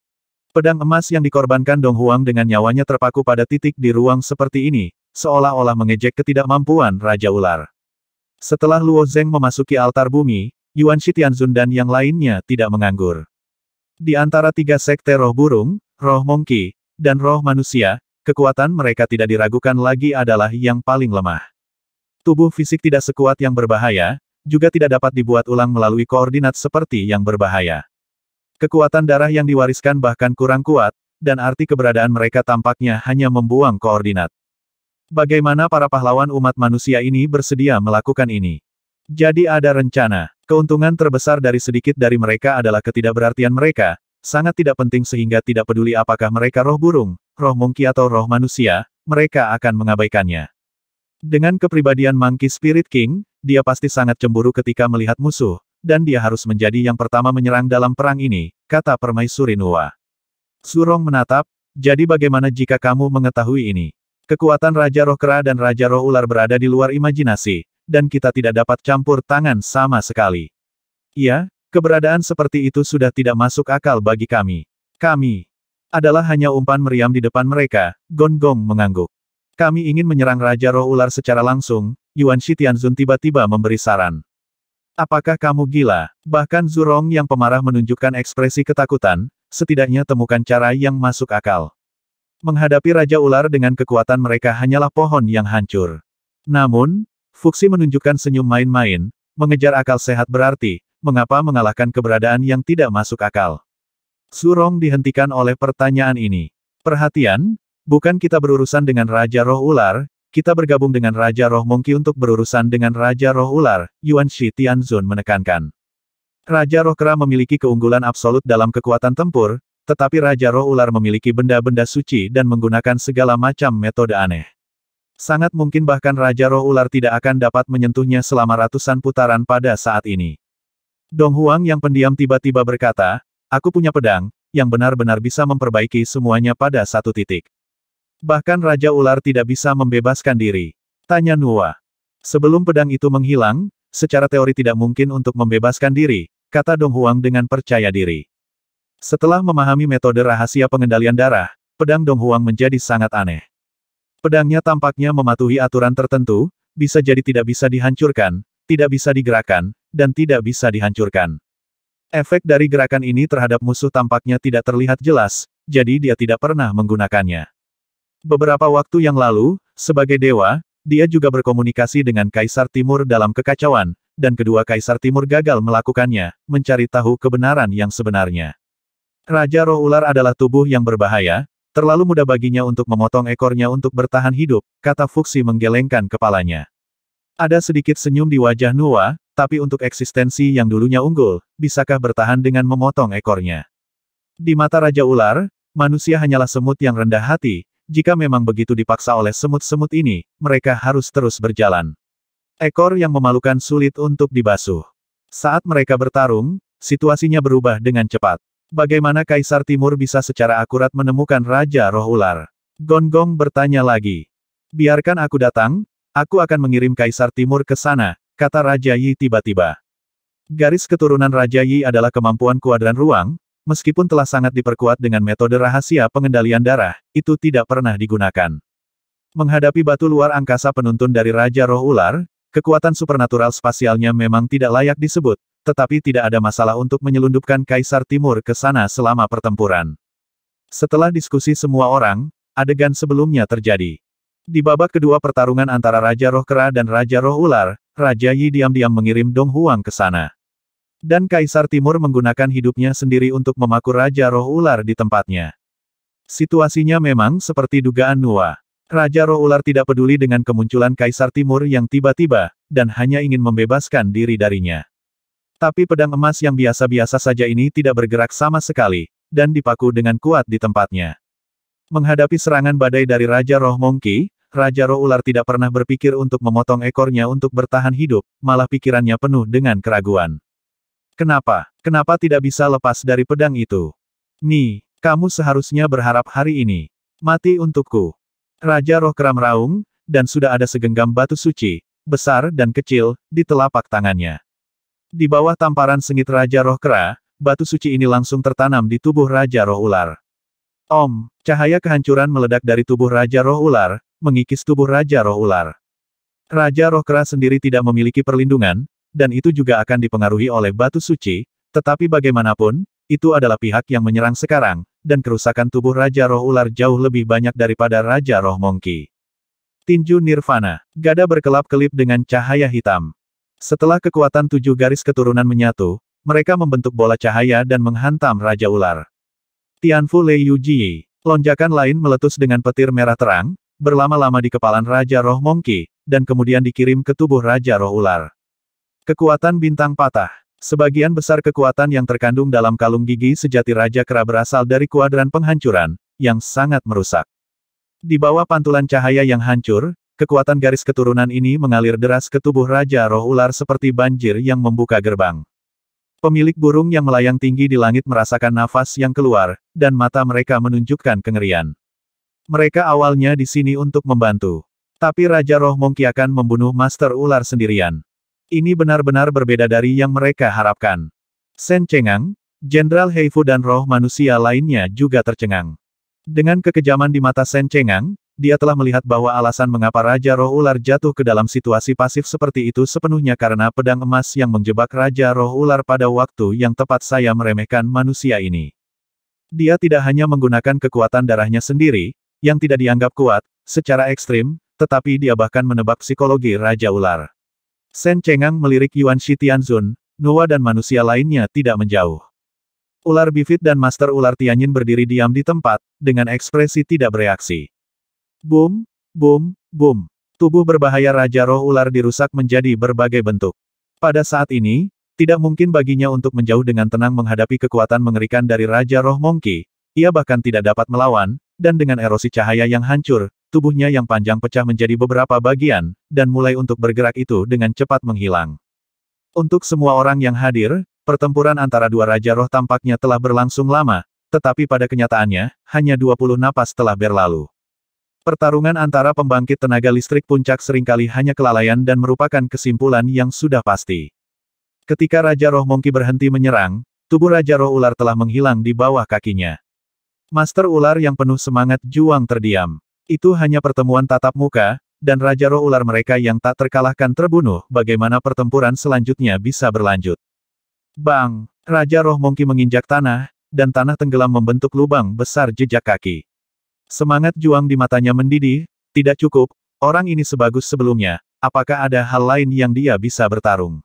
Pedang emas yang dikorbankan Dong Huang dengan nyawanya terpaku pada titik di ruang seperti ini, seolah-olah mengejek ketidakmampuan Raja Ular. Setelah Luo Zeng memasuki altar bumi, Yuan Shi Tianzun dan yang lainnya tidak menganggur. Di antara 3 sekte roh burung, roh monkey, dan roh manusia, kekuatan mereka tidak diragukan lagi adalah yang paling lemah. Tubuh fisik tidak sekuat yang berbahaya, juga tidak dapat dibuat ulang melalui koordinat seperti yang berbahaya. Kekuatan darah yang diwariskan bahkan kurang kuat, dan arti keberadaan mereka tampaknya hanya membuang koordinat. Bagaimana para pahlawan umat manusia ini bersedia melakukan ini? Jadi ada rencana. Keuntungan terbesar dari sedikit dari mereka adalah ketidakberartian mereka, sangat tidak penting sehingga tidak peduli apakah mereka roh burung, roh monkey atau roh manusia, mereka akan mengabaikannya. Dengan kepribadian Monkey Spirit King, dia pasti sangat cemburu ketika melihat musuh, dan dia harus menjadi yang pertama menyerang dalam perang ini, kata Permaisuri Nuwa. Zurong menatap, jadi bagaimana jika kamu mengetahui ini? Kekuatan Raja Roh Kera dan Raja Roh Ular berada di luar imajinasi, dan kita tidak dapat campur tangan sama sekali. Iya, keberadaan seperti itu sudah tidak masuk akal bagi kami. Kami adalah hanya umpan meriam di depan mereka, Gong Gong mengangguk. Kami ingin menyerang Raja Roh Ular secara langsung, Yuan Shi Tianzun tiba-tiba memberi saran. Apakah kamu gila? Bahkan Zurong yang pemarah menunjukkan ekspresi ketakutan, setidaknya temukan cara yang masuk akal. Menghadapi Raja Ular dengan kekuatan mereka hanyalah pohon yang hancur. Namun, Fuxi menunjukkan senyum main-main, mengejar akal sehat berarti, mengapa mengalahkan keberadaan yang tidak masuk akal. Zurong dihentikan oleh pertanyaan ini. Perhatian, bukan kita berurusan dengan Raja Roh Ular, kita bergabung dengan Raja Roh Monkey untuk berurusan dengan Raja Roh Ular, Yuan Shi Tianzun menekankan. Raja Roh Kera memiliki keunggulan absolut dalam kekuatan tempur, tetapi Raja Roh Ular memiliki benda-benda suci dan menggunakan segala macam metode aneh. Sangat mungkin bahkan Raja Roh Ular tidak akan dapat menyentuhnya selama ratusan putaran pada saat ini. Dong Huang yang pendiam tiba-tiba berkata, aku punya pedang, yang benar-benar bisa memperbaiki semuanya pada satu titik. Bahkan Raja Ular tidak bisa membebaskan diri. Tanya Nuwa. Sebelum pedang itu menghilang, secara teori tidak mungkin untuk membebaskan diri, kata Dong Huang dengan percaya diri. Setelah memahami metode rahasia pengendalian darah, pedang Dong Huang menjadi sangat aneh. Pedangnya tampaknya mematuhi aturan tertentu, bisa jadi tidak bisa dihancurkan, tidak bisa digerakkan, dan tidak bisa dihancurkan. Efek dari gerakan ini terhadap musuh tampaknya tidak terlihat jelas, jadi dia tidak pernah menggunakannya. Beberapa waktu yang lalu, sebagai dewa, dia juga berkomunikasi dengan Kaisar Timur dalam kekacauan, dan kedua Kaisar Timur gagal melakukannya, mencari tahu kebenaran yang sebenarnya. Raja Roh Ular adalah tubuh yang berbahaya, terlalu mudah baginya untuk memotong ekornya untuk bertahan hidup, kata Fuxi menggelengkan kepalanya. Ada sedikit senyum di wajah Nuwa, tapi untuk eksistensi yang dulunya unggul, bisakah bertahan dengan memotong ekornya? Di mata Raja Ular, manusia hanyalah semut yang rendah hati. Jika memang begitu dipaksa oleh semut-semut ini, mereka harus terus berjalan. Ekor yang memalukan sulit untuk dibasuh. Saat mereka bertarung, situasinya berubah dengan cepat. Bagaimana Kaisar Timur bisa secara akurat menemukan Raja Roh Ular? Gong Gong bertanya lagi. Biarkan aku datang, aku akan mengirim Kaisar Timur ke sana, kata Raja Yi tiba-tiba. Garis keturunan Raja Yi adalah kemampuan kuadran ruang. Meskipun telah sangat diperkuat dengan metode rahasia pengendalian darah, itu tidak pernah digunakan. Menghadapi batu luar angkasa penuntun dari Raja Roh Ular, kekuatan supernatural spasialnya memang tidak layak disebut, tetapi tidak ada masalah untuk menyelundupkan Kaisar Timur ke sana selama pertempuran. Setelah diskusi semua orang, adegan sebelumnya terjadi. Di babak kedua pertarungan antara Raja Roh Kera dan Raja Roh Ular, Raja Yi diam-diam mengirim Dong Huang ke sana. Dan Kaisar Timur menggunakan hidupnya sendiri untuk memaku Raja Roh Ular di tempatnya. Situasinya memang seperti dugaan Nuwa. Raja Roh Ular tidak peduli dengan kemunculan Kaisar Timur yang tiba-tiba, dan hanya ingin membebaskan diri darinya. Tapi pedang emas yang biasa-biasa saja ini tidak bergerak sama sekali, dan dipaku dengan kuat di tempatnya. Menghadapi serangan badai dari Raja Roh Monkey, Raja Roh Ular tidak pernah berpikir untuk memotong ekornya untuk bertahan hidup, malah pikirannya penuh dengan keraguan. Kenapa? Kenapa tidak bisa lepas dari pedang itu? Ni, kamu seharusnya berharap hari ini. Mati untukku. Raja Roh Kera meraung, dan sudah ada segenggam batu suci, besar dan kecil, di telapak tangannya. Di bawah tamparan sengit Raja Roh Kera, batu suci ini langsung tertanam di tubuh Raja Roh Ular. Om, cahaya kehancuran meledak dari tubuh Raja Roh Ular, mengikis tubuh Raja Roh Ular. Raja Roh Kera sendiri tidak memiliki perlindungan, dan itu juga akan dipengaruhi oleh batu suci, tetapi bagaimanapun, itu adalah pihak yang menyerang sekarang, dan kerusakan tubuh Raja Roh Ular jauh lebih banyak daripada Raja Roh Monkey. Tinju Nirvana, gada berkelap-kelip dengan cahaya hitam. Setelah kekuatan 7 garis keturunan menyatu, mereka membentuk bola cahaya dan menghantam Raja Ular. Tianfu Lei Yuji, lonjakan lain meletus dengan petir merah terang, berlama-lama di kepalan Raja Roh Monkey, dan kemudian dikirim ke tubuh Raja Roh Ular. Kekuatan bintang patah. Sebagian besar kekuatan yang terkandung dalam kalung gigi sejati Raja Kera berasal dari kuadran penghancuran, yang sangat merusak. Di bawah pantulan cahaya yang hancur, kekuatan garis keturunan ini mengalir deras ke tubuh Raja Roh Ular seperti banjir yang membuka gerbang. Pemilik burung yang melayang tinggi di langit merasakan nafas yang keluar, dan mata mereka menunjukkan kengerian. Mereka awalnya di sini untuk membantu. Tapi Raja Roh Monkey akan membunuh Master Ular sendirian. Ini benar-benar berbeda dari yang mereka harapkan. Shen Cengang, Jenderal Heifu dan roh manusia lainnya juga tercengang. Dengan kekejaman di mata Shen Cengang, dia telah melihat bahwa alasan mengapa Raja Roh Ular jatuh ke dalam situasi pasif seperti itu sepenuhnya karena pedang emas yang menjebak Raja Roh Ular pada waktu yang tepat. Saya meremehkan manusia ini. Dia tidak hanya menggunakan kekuatan darahnya sendiri, yang tidak dianggap kuat, secara ekstrim, tetapi dia bahkan menebak psikologi Raja Ular. Shen Cengang melirik Yuan Shi Tianzun, Nuwa dan manusia lainnya tidak menjauh. Ular Bifid dan Master Ular Tianyin berdiri diam di tempat, dengan ekspresi tidak bereaksi. Boom, boom, boom. Tubuh berbahaya Raja Roh Ular dirusak menjadi berbagai bentuk. Pada saat ini, tidak mungkin baginya untuk menjauh dengan tenang menghadapi kekuatan mengerikan dari Raja Roh Monkey. Ia bahkan tidak dapat melawan, dan dengan erosi cahaya yang hancur, tubuhnya yang panjang pecah menjadi beberapa bagian, dan mulai untuk bergerak itu dengan cepat menghilang. Untuk semua orang yang hadir, pertempuran antara dua Raja Roh tampaknya telah berlangsung lama, tetapi pada kenyataannya, hanya 20 napas telah berlalu. Pertarungan antara pembangkit tenaga listrik puncak seringkali hanya kelalaian dan merupakan kesimpulan yang sudah pasti. Ketika Raja Roh Monkey berhenti menyerang, tubuh Raja Roh Ular telah menghilang di bawah kakinya. Master Ular yang penuh semangat juang terdiam. Itu hanya pertemuan tatap muka, dan Raja Roh Ular mereka yang tak terkalahkan terbunuh. Bagaimana pertempuran selanjutnya bisa berlanjut? Bang! Raja Roh Monkey menginjak tanah, dan tanah tenggelam membentuk lubang besar jejak kaki. Semangat juang di matanya mendidih. Tidak cukup, orang ini sebagus sebelumnya, apakah ada hal lain yang dia bisa bertarung?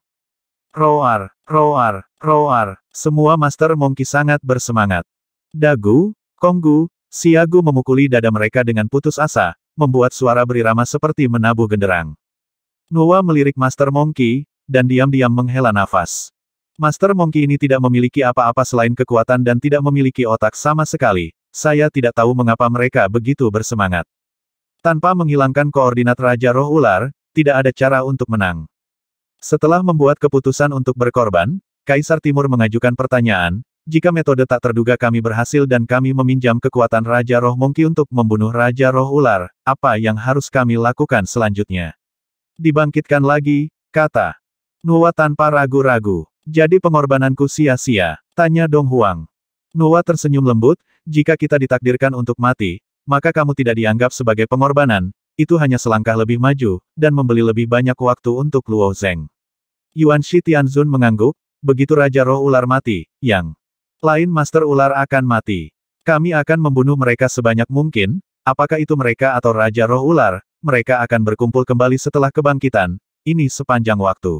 Roar, roar, roar. Semua Master Monkey sangat bersemangat. Dagu, Konggu, Xiagu memukuli dada mereka dengan putus asa, membuat suara berirama seperti menabuh genderang. Nuwa melirik Master Monkey, dan diam-diam menghela nafas. Master Monkey ini tidak memiliki apa-apa selain kekuatan dan tidak memiliki otak sama sekali. Saya tidak tahu mengapa mereka begitu bersemangat. Tanpa menghilangkan koordinat Raja Roh Ular, tidak ada cara untuk menang. Setelah membuat keputusan untuk berkorban, Kaisar Timur mengajukan pertanyaan, jika metode tak terduga kami berhasil dan kami meminjam kekuatan Raja Roh Monkey untuk membunuh Raja Roh Ular, apa yang harus kami lakukan selanjutnya? Dibangkitkan lagi, kata Nuwa tanpa ragu-ragu. Jadi pengorbananku sia-sia, tanya Dong Huang. Nuwa tersenyum lembut, jika kita ditakdirkan untuk mati, maka kamu tidak dianggap sebagai pengorbanan, itu hanya selangkah lebih maju, dan membeli lebih banyak waktu untuk Luo Zeng. Yuan Shi Tianzun mengangguk, begitu Raja Roh Ular mati, yang lain Master Ular akan mati. Kami akan membunuh mereka sebanyak mungkin, apakah itu mereka atau Raja Roh Ular, mereka akan berkumpul kembali setelah kebangkitan, ini sepanjang waktu.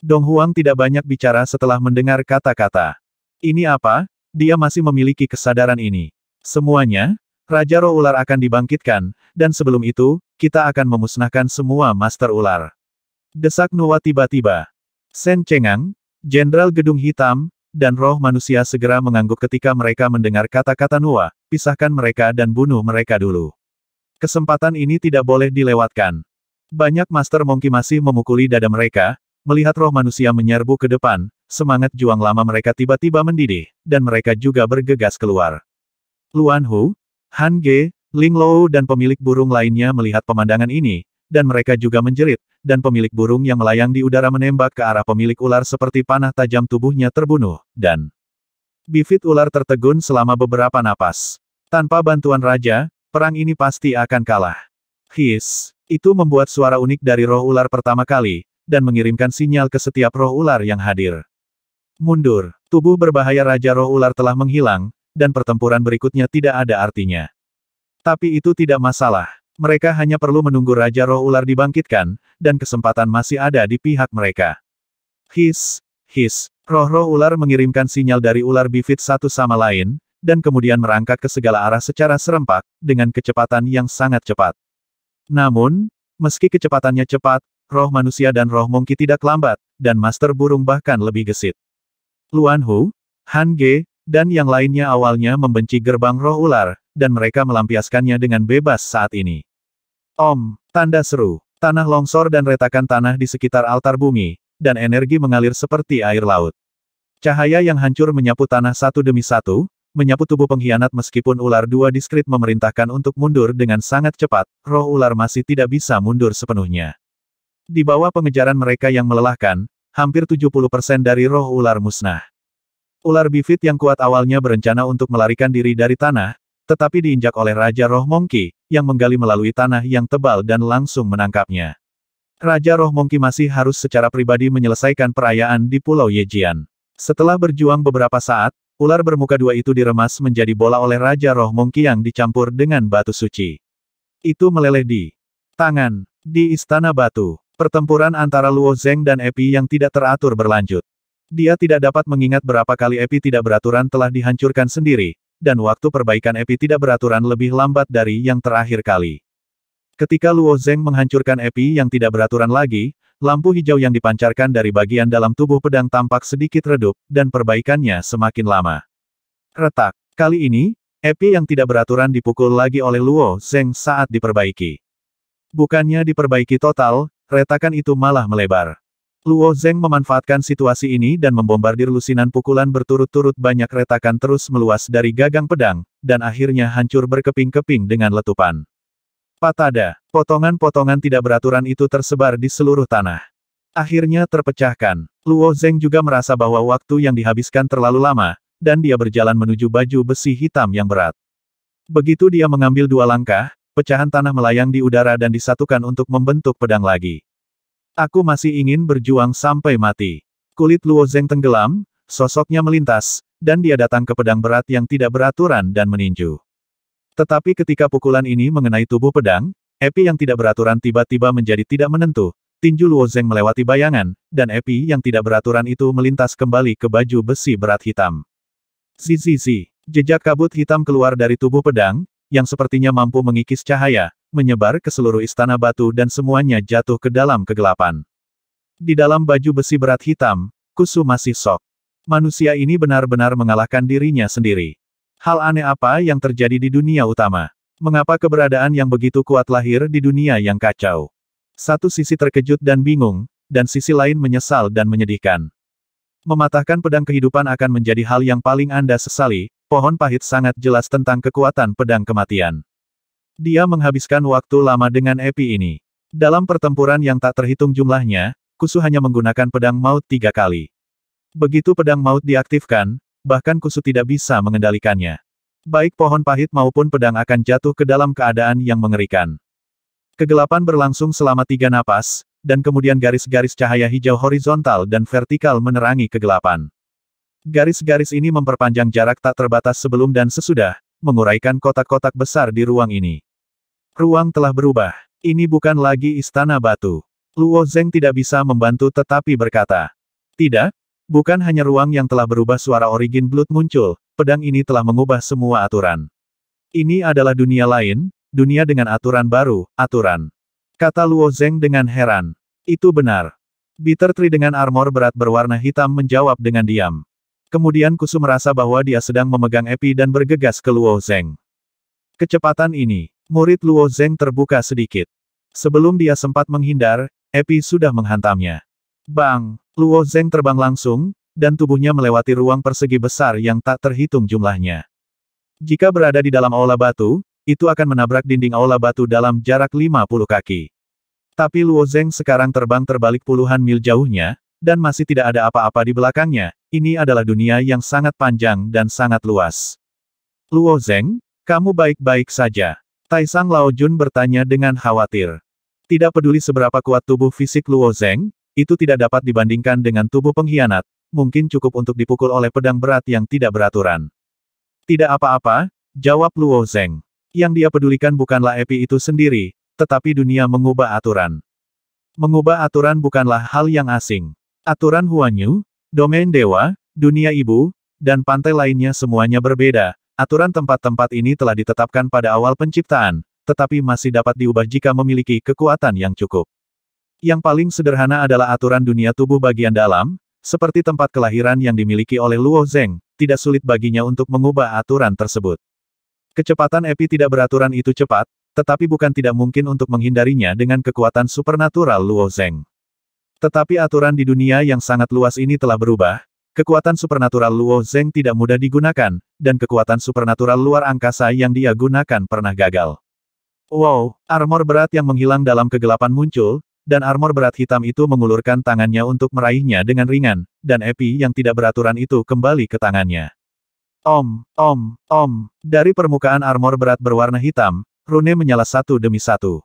Dong Huang tidak banyak bicara setelah mendengar kata-kata. Ini apa? Dia masih memiliki kesadaran ini. Semuanya, Raja Roh Ular akan dibangkitkan, dan sebelum itu, kita akan memusnahkan semua Master Ular. Desak Nuwa tiba-tiba. Sen Cengang, Jenderal Gedung Hitam, dan roh manusia segera mengangguk ketika mereka mendengar kata-kata Nuwa, pisahkan mereka dan bunuh mereka dulu. Kesempatan ini tidak boleh dilewatkan. Banyak Master Monkey masih memukuli dada mereka, melihat roh manusia menyerbu ke depan, semangat juang lama mereka tiba-tiba mendidih, dan mereka juga bergegas keluar. Luan Hu, Han Ge, Ling Lou dan pemilik burung lainnya melihat pemandangan ini, dan mereka juga menjerit, dan pemilik burung yang melayang di udara menembak ke arah pemilik ular seperti panah tajam tubuhnya terbunuh, dan bibit ular tertegun selama beberapa napas. Tanpa bantuan raja, perang ini pasti akan kalah. His, itu membuat suara unik dari roh ular pertama kali, dan mengirimkan sinyal ke setiap roh ular yang hadir. Mundur, tubuh berbahaya Raja Roh Ular telah menghilang, dan pertempuran berikutnya tidak ada artinya. Tapi itu tidak masalah. Mereka hanya perlu menunggu Raja Roh Ular dibangkitkan, dan kesempatan masih ada di pihak mereka. His, roh-roh ular mengirimkan sinyal dari ular bifit satu sama lain, dan kemudian merangkak ke segala arah secara serempak, dengan kecepatan yang sangat cepat. Namun, meski kecepatannya cepat, roh manusia dan roh monkey tidak lambat, dan Master Burung bahkan lebih gesit. Luan Hu, Han Ge, dan yang lainnya awalnya membenci gerbang roh ular, dan mereka melampiaskannya dengan bebas saat ini. Om, tanda seru, tanah longsor dan retakan tanah di sekitar altar bumi, dan energi mengalir seperti air laut. Cahaya yang hancur menyapu tanah satu demi satu, menyapu tubuh pengkhianat meskipun ular dua diskrit memerintahkan untuk mundur dengan sangat cepat, roh ular masih tidak bisa mundur sepenuhnya. Di bawah pengejaran mereka yang melelahkan, hampir 70% dari roh ular musnah. Ular bifit yang kuat awalnya berencana untuk melarikan diri dari tanah, tetapi diinjak oleh Raja Roh Monkey, yang menggali melalui tanah yang tebal dan langsung menangkapnya. Raja Roh Monkey masih harus secara pribadi menyelesaikan perayaan di Pulau Yejian. Setelah berjuang beberapa saat, ular bermuka dua itu diremas menjadi bola oleh Raja Roh Monkey yang dicampur dengan batu suci. Itu meleleh di tangan, di Istana Batu. Pertempuran antara Luo Zeng dan Epi yang tidak teratur berlanjut. Dia tidak dapat mengingat berapa kali Epi tidak beraturan telah dihancurkan sendiri, dan waktu perbaikan Epi tidak beraturan lebih lambat dari yang terakhir kali. Ketika Luo Zeng menghancurkan Epi yang tidak beraturan lagi, lampu hijau yang dipancarkan dari bagian dalam tubuh pedang tampak sedikit redup, dan perbaikannya semakin lama. Retak. Kali ini, Epi yang tidak beraturan dipukul lagi oleh Luo Zeng saat diperbaiki. Bukannya diperbaiki total, retakan itu malah melebar. Luo Zeng memanfaatkan situasi ini dan membombardir lusinan pukulan berturut-turut. Banyak retakan terus meluas dari gagang pedang, dan akhirnya hancur berkeping-keping dengan letupan. Patada, potongan-potongan tidak beraturan itu tersebar di seluruh tanah. Akhirnya terpecahkan. Luo Zeng juga merasa bahwa waktu yang dihabiskan terlalu lama, dan dia berjalan menuju baju besi hitam yang berat. Begitu dia mengambil dua langkah, pecahan tanah melayang di udara dan disatukan untuk membentuk pedang lagi. Aku masih ingin berjuang sampai mati. Kulit Luo Zeng tenggelam, sosoknya melintas, dan dia datang ke pedang berat yang tidak beraturan dan meninju. Tetapi ketika pukulan ini mengenai tubuh pedang, Epi yang tidak beraturan tiba-tiba menjadi tidak menentu, tinju Luo Zeng melewati bayangan, dan Epi yang tidak beraturan itu melintas kembali ke baju besi berat hitam. Zizizi, jejak kabut hitam keluar dari tubuh pedang, yang sepertinya mampu mengikis cahaya, menyebar ke seluruh istana batu dan semuanya jatuh ke dalam kegelapan. Di dalam baju besi berat hitam, Kusu masih shock. Manusia ini benar-benar mengalahkan dirinya sendiri. Hal aneh apa yang terjadi di dunia utama? Mengapa keberadaan yang begitu kuat lahir di dunia yang kacau? Satu sisi terkejut dan bingung, dan sisi lain menyesal dan menyedihkan. Mematahkan pedang kehidupan akan menjadi hal yang paling Anda sesali. Pohon pahit sangat jelas tentang kekuatan pedang kematian. Dia menghabiskan waktu lama dengan Epi ini. Dalam pertempuran yang tak terhitung jumlahnya, Kusu hanya menggunakan pedang maut 3 kali. Begitu pedang maut diaktifkan, bahkan Kusu tidak bisa mengendalikannya. Baik pohon pahit maupun pedang akan jatuh ke dalam keadaan yang mengerikan. Kegelapan berlangsung selama 3 napas, dan kemudian garis-garis cahaya hijau horizontal dan vertikal menerangi kegelapan. Garis-garis ini memperpanjang jarak tak terbatas sebelum dan sesudah, menguraikan kotak-kotak besar di ruang ini. Ruang telah berubah. Ini bukan lagi istana batu. Luo Zeng tidak bisa membantu tetapi berkata, "Tidak, bukan hanya ruang yang telah berubah." Suara Origin Blood muncul, pedang ini telah mengubah semua aturan. Ini adalah dunia lain, dunia dengan aturan baru, aturan. Kata Luo Zeng dengan heran. Itu benar. Bitter Tree dengan armor berat berwarna hitam menjawab dengan diam. Kemudian Kusu merasa bahwa dia sedang memegang Epi dan bergegas ke Luo Zeng. Kecepatan ini, murid Luo Zeng terbuka sedikit. Sebelum dia sempat menghindar, Epi sudah menghantamnya. Bang! Luo Zeng terbang langsung, dan tubuhnya melewati ruang persegi besar yang tak terhitung jumlahnya. Jika berada di dalam aula batu, itu akan menabrak dinding aula batu dalam jarak 50 kaki. Tapi Luo Zeng sekarang terbang terbalik puluhan mil jauhnya, dan masih tidak ada apa-apa di belakangnya. Ini adalah dunia yang sangat panjang dan sangat luas. Luo Zeng, kamu baik-baik saja? Taisang Lao Jun bertanya dengan khawatir. Tidak peduli seberapa kuat tubuh fisik Luo Zeng, itu tidak dapat dibandingkan dengan tubuh pengkhianat, mungkin cukup untuk dipukul oleh pedang berat yang tidak beraturan. Tidak apa-apa, jawab Luo Zeng. Yang dia pedulikan bukanlah Epi itu sendiri, tetapi dunia mengubah aturan. Mengubah aturan bukanlah hal yang asing. Aturan Huanyu, domain dewa, dunia ibu, dan pantai lainnya semuanya berbeda. Aturan tempat-tempat ini telah ditetapkan pada awal penciptaan, tetapi masih dapat diubah jika memiliki kekuatan yang cukup. Yang paling sederhana adalah aturan dunia tubuh bagian dalam, seperti tempat kelahiran yang dimiliki oleh Luo Zeng, tidak sulit baginya untuk mengubah aturan tersebut. Kecepatan Epi tidak beraturan itu cepat, tetapi bukan tidak mungkin untuk menghindarinya dengan kekuatan supernatural Luo Zeng. Tetapi aturan di dunia yang sangat luas ini telah berubah, kekuatan supernatural Luo Zeng tidak mudah digunakan, dan kekuatan supernatural luar angkasa yang dia gunakan pernah gagal. Wow, armor berat yang menghilang dalam kegelapan muncul, dan armor berat hitam itu mengulurkan tangannya untuk meraihnya dengan ringan, dan Epi yang tidak beraturan itu kembali ke tangannya. Dari permukaan armor berat berwarna hitam, rune menyala satu demi satu.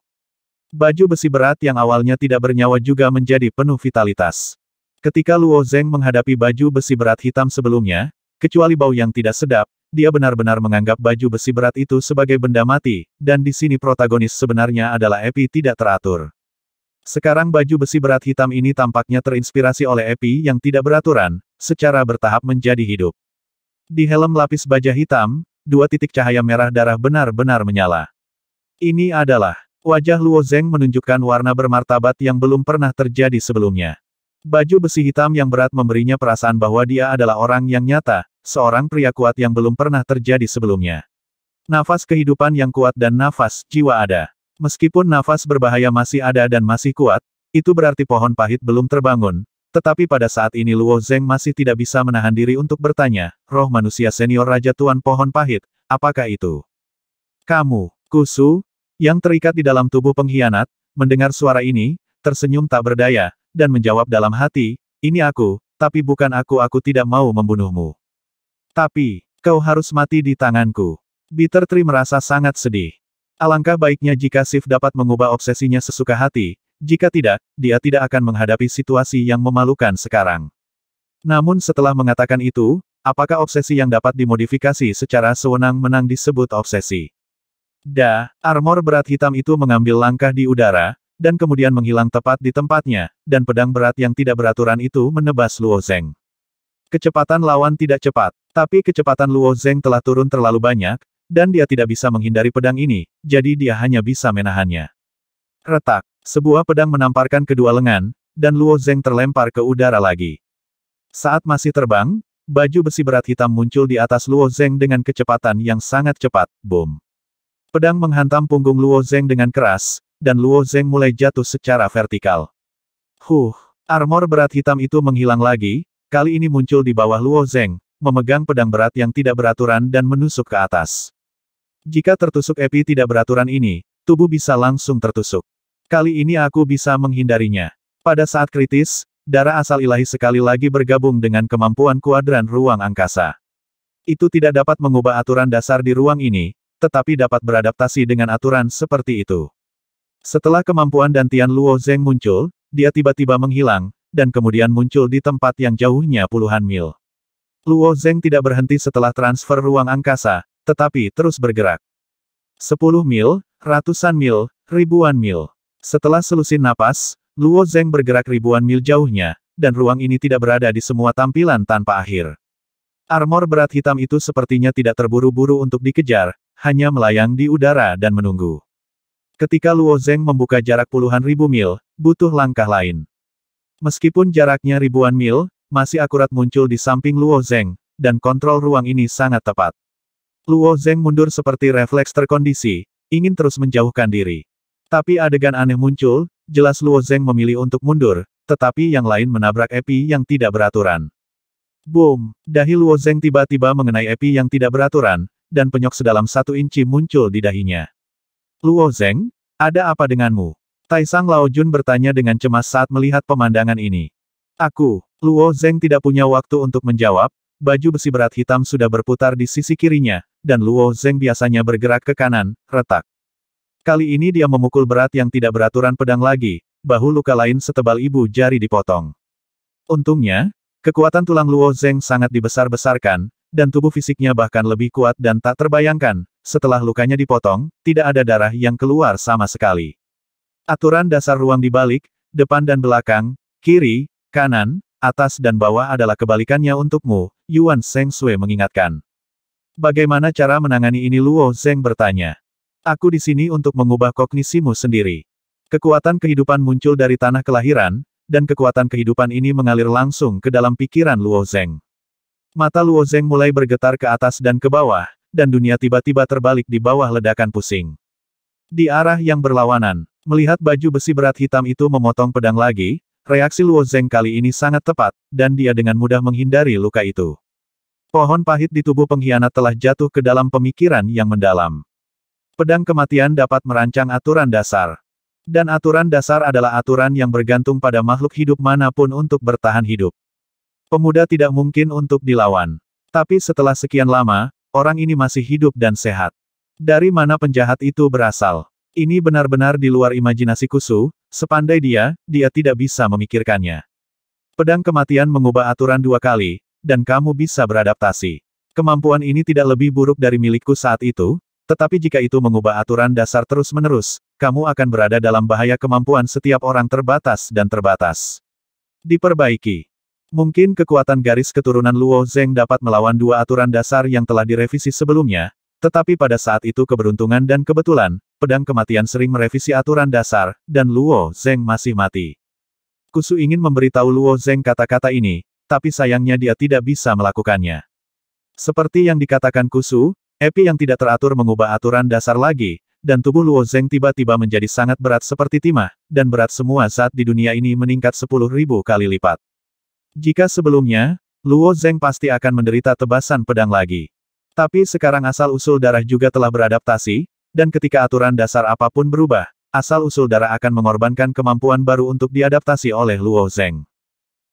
Baju besi berat yang awalnya tidak bernyawa juga menjadi penuh vitalitas. Ketika Luo Zeng menghadapi baju besi berat hitam sebelumnya, kecuali bau yang tidak sedap, dia benar-benar menganggap baju besi berat itu sebagai benda mati, dan di sini protagonis sebenarnya adalah Epi tidak teratur. Sekarang baju besi berat hitam ini tampaknya terinspirasi oleh Epi yang tidak beraturan, secara bertahap menjadi hidup. Di helm lapis baja hitam, dua titik cahaya merah darah benar-benar menyala. Ini adalah wajah Luo Zeng menunjukkan warna bermartabat yang belum pernah terjadi sebelumnya. Baju besi hitam yang berat memberinya perasaan bahwa dia adalah orang yang nyata, seorang pria kuat yang belum pernah terjadi sebelumnya. Nafas kehidupan yang kuat dan nafas jiwa ada. Meskipun nafas berbahaya masih ada dan masih kuat, itu berarti pohon pahit belum terbangun. Tetapi pada saat ini Luo Zeng masih tidak bisa menahan diri untuk bertanya, roh manusia senior Raja Tuan Pohon Pahit, apakah itu? Kamu, Kusu, yang terikat di dalam tubuh pengkhianat, mendengar suara ini, tersenyum tak berdaya, dan menjawab dalam hati, ini aku, tapi bukan aku tidak mau membunuhmu. Tapi, kau harus mati di tanganku. Bitter Tree merasa sangat sedih. Alangkah baiknya jika Sif dapat mengubah obsesinya sesuka hati, jika tidak, dia tidak akan menghadapi situasi yang memalukan sekarang. Namun setelah mengatakan itu, apakah obsesi yang dapat dimodifikasi secara sewenang-wenang disebut obsesi? Armor berat hitam itu mengambil langkah di udara, dan kemudian menghilang tepat di tempatnya, dan pedang berat yang tidak beraturan itu menebas Luo Zeng. Kecepatan lawan tidak cepat, tapi kecepatan Luo Zeng telah turun terlalu banyak, dan dia tidak bisa menghindari pedang ini, jadi dia hanya bisa menahannya. Retak, sebuah pedang menamparkan kedua lengan, dan Luo Zeng terlempar ke udara lagi. Saat masih terbang, baju besi berat hitam muncul di atas Luo Zeng dengan kecepatan yang sangat cepat, boom. Pedang menghantam punggung Luo Zeng dengan keras, dan Luo Zeng mulai jatuh secara vertikal. Armor berat hitam itu menghilang lagi, kali ini muncul di bawah Luo Zeng, memegang pedang berat yang tidak beraturan dan menusuk ke atas. Jika tertusuk Epi tidak beraturan ini, tubuh bisa langsung tertusuk. Kali ini aku bisa menghindarinya. Pada saat kritis, darah asal ilahi sekali lagi bergabung dengan kemampuan kuadran ruang angkasa. Itu tidak dapat mengubah aturan dasar di ruang ini, tetapi dapat beradaptasi dengan aturan seperti itu. Setelah kemampuan dantian Luo Zeng muncul, dia tiba-tiba menghilang, dan kemudian muncul di tempat yang jauhnya puluhan mil. Luo Zeng tidak berhenti setelah transfer ruang angkasa, tetapi terus bergerak. 10 mil, ratusan mil, ribuan mil. Setelah selusin napas, Luo Zeng bergerak ribuan mil jauhnya, dan ruang ini tidak berada di semua tampilan tanpa akhir. Armor berat hitam itu sepertinya tidak terburu-buru untuk dikejar, hanya melayang di udara dan menunggu. Ketika Luo Zeng membuka jarak puluhan ribu mil, butuh langkah lain. Meskipun jaraknya ribuan mil, masih akurat muncul di samping Luo Zeng, dan kontrol ruang ini sangat tepat. Luo Zeng mundur seperti refleks terkondisi, ingin terus menjauhkan diri. Tapi adegan aneh muncul, jelas Luo Zeng memilih untuk mundur, tetapi yang lain menabrak Epi yang tidak beraturan. Boom! Dahi Luo Zeng tiba-tiba mengenai Epi yang tidak beraturan, dan penyok sedalam 1 inci muncul di dahinya. Luo Zeng, ada apa denganmu? Taisang Laojun bertanya dengan cemas saat melihat pemandangan ini. Luo Zeng tidak punya waktu untuk menjawab, baju besi berat hitam sudah berputar di sisi kirinya, dan Luo Zeng biasanya bergerak ke kanan, retak. Kali ini dia memukul berat yang tidak beraturan pedang lagi, bahu luka lain setebal ibu jari dipotong. Untungnya, kekuatan tulang Luo Zeng sangat dibesar-besarkan, dan tubuh fisiknya bahkan lebih kuat dan tak terbayangkan, setelah lukanya dipotong, tidak ada darah yang keluar sama sekali. Aturan dasar ruang dibalik, depan dan belakang, kiri, kanan, atas dan bawah adalah kebalikannya untukmu, Yuan Sheng Sui mengingatkan. Bagaimana cara menangani ini? Luo Zeng bertanya. Aku di sini untuk mengubah kognisimu sendiri. Kekuatan kehidupan muncul dari tanah kelahiran, dan kekuatan kehidupan ini mengalir langsung ke dalam pikiran Luo Zeng. Mata Luo Zeng mulai bergetar ke atas dan ke bawah, dan dunia tiba-tiba terbalik di bawah ledakan pusing. Di arah yang berlawanan, melihat baju besi berat hitam itu memotong pedang lagi, reaksi Luo Zeng kali ini sangat tepat, dan dia dengan mudah menghindari luka itu. Pohon pahit di tubuh pengkhianat telah jatuh ke dalam pemikiran yang mendalam. Pedang kematian dapat merancang aturan dasar. Dan aturan dasar adalah aturan yang bergantung pada makhluk hidup manapun untuk bertahan hidup. Pemuda tidak mungkin untuk dilawan. Tapi setelah sekian lama, orang ini masih hidup dan sehat. Dari mana penjahat itu berasal? Ini benar-benar di luar imajinasi Kusu, sepandai dia tidak bisa memikirkannya. Pedang kematian mengubah aturan 2 kali, dan kamu bisa beradaptasi. Kemampuan ini tidak lebih buruk dari milikku saat itu, tetapi jika itu mengubah aturan dasar terus-menerus, kamu akan berada dalam bahaya. Kemampuan setiap orang terbatas dan terbatas. Diperbaiki. Mungkin kekuatan garis keturunan Luo Zeng dapat melawan 2 aturan dasar yang telah direvisi sebelumnya, tetapi pada saat itu keberuntungan dan kebetulan, pedang kematian sering merevisi aturan dasar, dan Luo Zeng masih mati. Kusu ingin memberitahu Luo Zeng kata-kata ini, tapi sayangnya dia tidak bisa melakukannya. Seperti yang dikatakan Kusu, Epi yang tidak teratur mengubah aturan dasar lagi, dan tubuh Luo Zeng tiba-tiba menjadi sangat berat seperti timah, dan berat semua zat di dunia ini meningkat 10.000 kali lipat. Jika sebelumnya, Luo Zeng pasti akan menderita tebasan pedang lagi. Tapi sekarang asal-usul darah juga telah beradaptasi, dan ketika aturan dasar apapun berubah, asal-usul darah akan mengorbankan kemampuan baru untuk diadaptasi oleh Luo Zeng.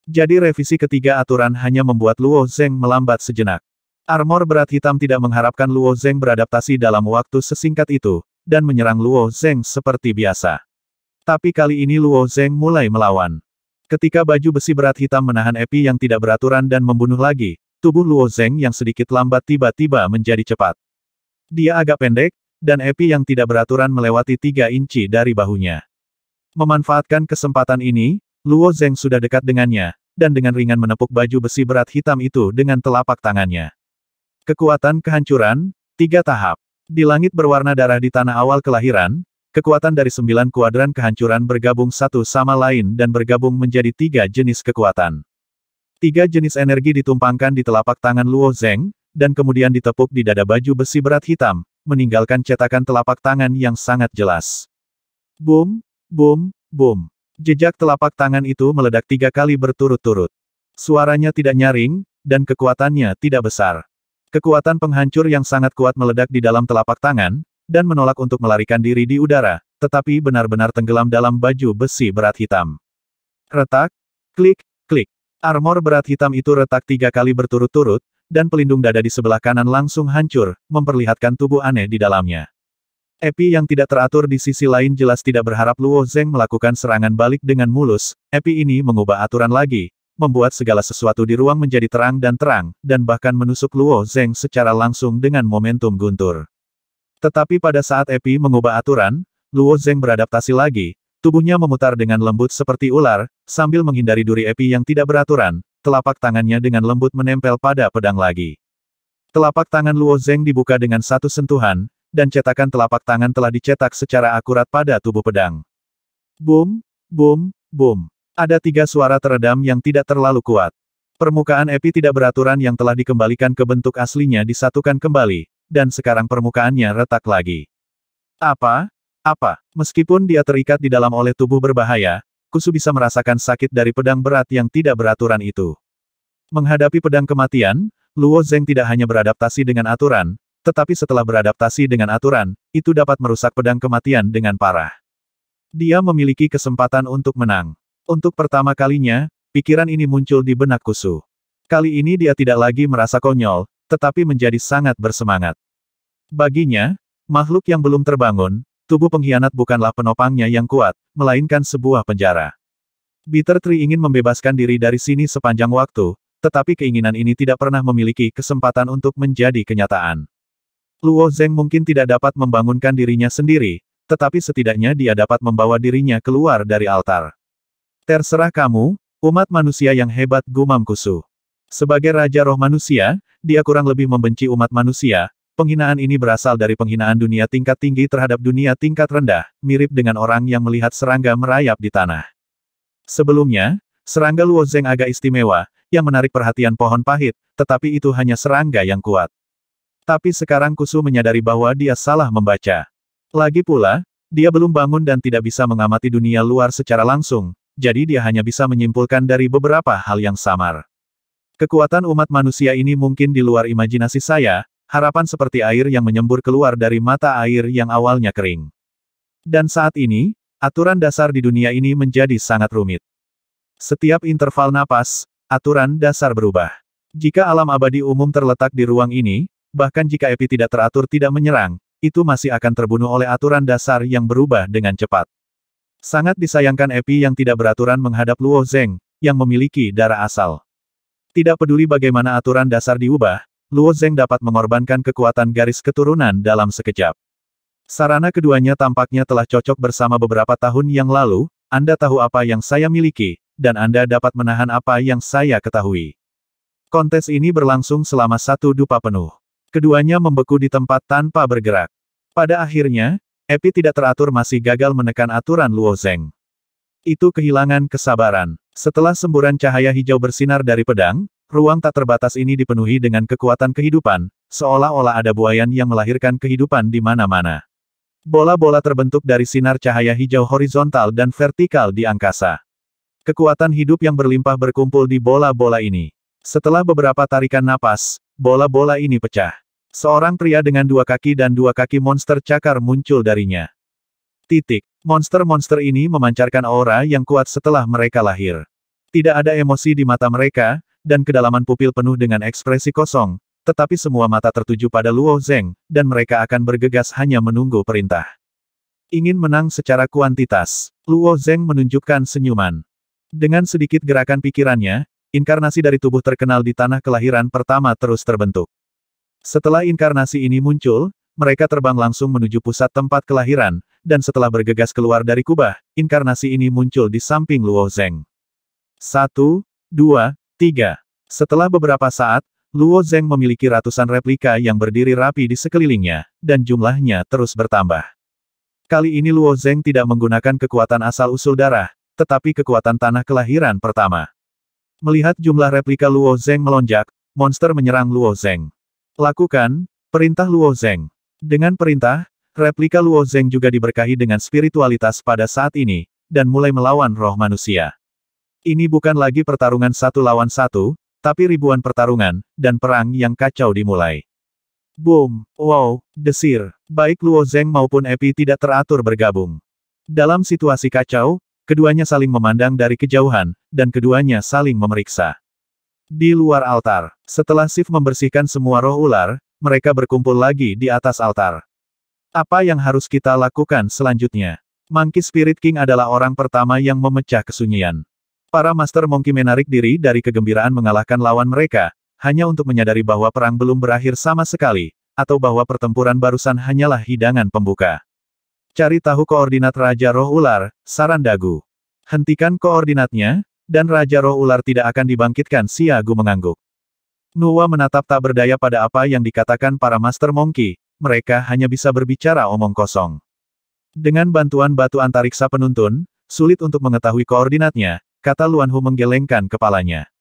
Jadi revisi ketiga aturan hanya membuat Luo Zeng melambat sejenak. Armor berat hitam tidak mengharapkan Luo Zeng beradaptasi dalam waktu sesingkat itu, dan menyerang Luo Zeng seperti biasa. Tapi kali ini Luo Zeng mulai melawan. Ketika baju besi berat hitam menahan Epi yang tidak beraturan dan membunuh lagi, tubuh Luo Zeng yang sedikit lambat tiba-tiba menjadi cepat. Dia agak pendek, dan Epi yang tidak beraturan melewati 3 inci dari bahunya. Memanfaatkan kesempatan ini, Luo Zeng sudah dekat dengannya, dan dengan ringan menepuk baju besi berat hitam itu dengan telapak tangannya. Kekuatan kehancuran, 3 tahap. Di langit berwarna darah di tanah awal kelahiran, kekuatan dari 9 kuadran kehancuran bergabung satu sama lain dan bergabung menjadi 3 jenis kekuatan. 3 jenis energi ditumpangkan di telapak tangan Luo Zeng, dan kemudian ditepuk di dada baju besi berat hitam, meninggalkan cetakan telapak tangan yang sangat jelas. Boom, boom, boom. Jejak telapak tangan itu meledak 3 kali berturut-turut. Suaranya tidak nyaring, dan kekuatannya tidak besar. Kekuatan penghancur yang sangat kuat meledak di dalam telapak tangan, dan menolak untuk melarikan diri di udara, tetapi benar-benar tenggelam dalam baju besi berat hitam. Retak, klik, klik. Armor berat hitam itu retak 3 kali berturut-turut, dan pelindung dada di sebelah kanan langsung hancur, memperlihatkan tubuh aneh di dalamnya. Epi yang tidak teratur di sisi lain jelas tidak berharap Luo Zeng melakukan serangan balik dengan mulus. Epi ini mengubah aturan lagi, membuat segala sesuatu di ruang menjadi terang, dan bahkan menusuk Luo Zeng secara langsung dengan momentum guntur. Tetapi pada saat Epi mengubah aturan, Luo Zeng beradaptasi lagi, Tubuhnya memutar dengan lembut seperti ular, sambil menghindari duri api yang tidak beraturan, telapak tangannya dengan lembut menempel pada pedang lagi. Telapak tangan Luo Zeng dibuka dengan satu sentuhan, dan cetakan telapak tangan telah dicetak secara akurat pada tubuh pedang. Boom, boom, boom. Ada 3 suara teredam yang tidak terlalu kuat. Permukaan api tidak beraturan yang telah dikembalikan ke bentuk aslinya disatukan kembali, dan sekarang permukaannya retak lagi. Apa? Meskipun dia terikat di dalam oleh tubuh berbahaya, Kusu bisa merasakan sakit dari pedang berat yang tidak beraturan itu. Menghadapi pedang kematian, Luo Zeng tidak hanya beradaptasi dengan aturan, tetapi setelah beradaptasi dengan aturan, itu dapat merusak pedang kematian dengan parah. Dia memiliki kesempatan untuk menang. Untuk pertama kalinya, pikiran ini muncul di benak Kusu. Kali ini dia tidak lagi merasa konyol, tetapi menjadi sangat bersemangat. Baginya, makhluk yang belum terbangun, tubuh pengkhianat bukanlah penopangnya yang kuat, melainkan sebuah penjara. Bitter Tree ingin membebaskan diri dari sini sepanjang waktu, tetapi keinginan ini tidak pernah memiliki kesempatan untuk menjadi kenyataan. Luo Zeng mungkin tidak dapat membangunkan dirinya sendiri, tetapi setidaknya dia dapat membawa dirinya keluar dari altar. Terserah kamu, umat manusia yang hebat, gumam Kusu. Sebagai Raja Roh Manusia, dia kurang lebih membenci umat manusia. Penghinaan ini berasal dari penghinaan dunia tingkat tinggi terhadap dunia tingkat rendah, mirip dengan orang yang melihat serangga merayap di tanah. Sebelumnya, serangga Luo Zeng agak istimewa, yang menarik perhatian pohon pahit, tetapi itu hanya serangga yang kuat. Tapi sekarang Kusu menyadari bahwa dia salah membaca. Lagi pula, dia belum bangun dan tidak bisa mengamati dunia luar secara langsung, jadi dia hanya bisa menyimpulkan dari beberapa hal yang samar. Kekuatan umat manusia ini mungkin di luar imajinasi saya, harapan seperti air yang menyembur keluar dari mata air yang awalnya kering. Dan saat ini, aturan dasar di dunia ini menjadi sangat rumit. Setiap interval napas, aturan dasar berubah. Jika alam abadi umum terletak di ruang ini, bahkan jika api tidak teratur tidak menyerang, itu masih akan terbunuh oleh aturan dasar yang berubah dengan cepat. Sangat disayangkan api yang tidak beraturan menghadap Luo Zeng, yang memiliki darah asal. Tidak peduli bagaimana aturan dasar diubah, Luo Zeng dapat mengorbankan kekuatan garis keturunan dalam sekejap. Sarana keduanya tampaknya telah cocok bersama beberapa tahun yang lalu, Anda tahu apa yang saya miliki, dan Anda dapat menahan apa yang saya ketahui. Kontes ini berlangsung selama 1 dupa penuh. Keduanya membeku di tempat tanpa bergerak. Pada akhirnya, api tidak teratur masih gagal menekan aturan Luo Zeng. Itu kehilangan kesabaran. Setelah semburan cahaya hijau bersinar dari pedang, ruang tak terbatas ini dipenuhi dengan kekuatan kehidupan, seolah-olah ada buayan yang melahirkan kehidupan di mana-mana. Bola-bola terbentuk dari sinar cahaya hijau horizontal dan vertikal di angkasa. Kekuatan hidup yang berlimpah berkumpul di bola-bola ini. Setelah beberapa tarikan napas, bola-bola ini pecah. Seorang pria dengan 2 kaki dan 2 kaki monster cakar muncul darinya. Monster-monster ini memancarkan aura yang kuat setelah mereka lahir. Tidak ada emosi di mata mereka, dan kedalaman pupil penuh dengan ekspresi kosong, tetapi semua mata tertuju pada Luo Zeng, dan mereka akan bergegas hanya menunggu perintah. Ingin menang secara kuantitas, Luo Zeng menunjukkan senyuman. Dengan sedikit gerakan pikirannya, inkarnasi dari tubuh terkenal di tanah kelahiran pertama terus terbentuk. Setelah inkarnasi ini muncul, mereka terbang langsung menuju pusat tempat kelahiran, dan setelah bergegas keluar dari kubah, inkarnasi ini muncul di samping Luo Zeng. 1, 2, 3. Setelah beberapa saat, Luo Zeng memiliki ratusan replika yang berdiri rapi di sekelilingnya, dan jumlahnya terus bertambah. Kali ini Luo Zeng tidak menggunakan kekuatan asal-usul darah, tetapi kekuatan tanah kelahiran pertama. Melihat jumlah replika Luo Zeng melonjak, monster menyerang Luo Zeng. Lakukan, perintah Luo Zeng. Dengan perintah, replika Luo Zeng juga diberkahi dengan spiritualitas pada saat ini, dan mulai melawan roh manusia. Ini bukan lagi pertarungan 1 lawan 1, tapi ribuan pertarungan, dan perang yang kacau dimulai. Boom, wow, desir. Baik Luo Zeng maupun api tidak teratur bergabung. Dalam situasi kacau, keduanya saling memandang dari kejauhan, dan keduanya saling memeriksa. Di luar altar, setelah Sif membersihkan semua roh ular, mereka berkumpul lagi di atas altar. Apa yang harus kita lakukan selanjutnya? Monkey Spirit King adalah orang pertama yang memecah kesunyian. Para Master Monkey menarik diri dari kegembiraan mengalahkan lawan mereka, hanya untuk menyadari bahwa perang belum berakhir sama sekali, atau bahwa pertempuran barusan hanyalah hidangan pembuka. Cari tahu koordinat Raja Roh Ular, saran Dagu. Hentikan koordinatnya, dan Raja Roh Ular tidak akan dibangkitkan, si Gu mengangguk. Nuwa menatap tak berdaya pada apa yang dikatakan para Master Monkey, mereka hanya bisa berbicara omong kosong. Dengan bantuan batu antariksa penuntun, sulit untuk mengetahui koordinatnya, kata Luanhu menggelengkan kepalanya.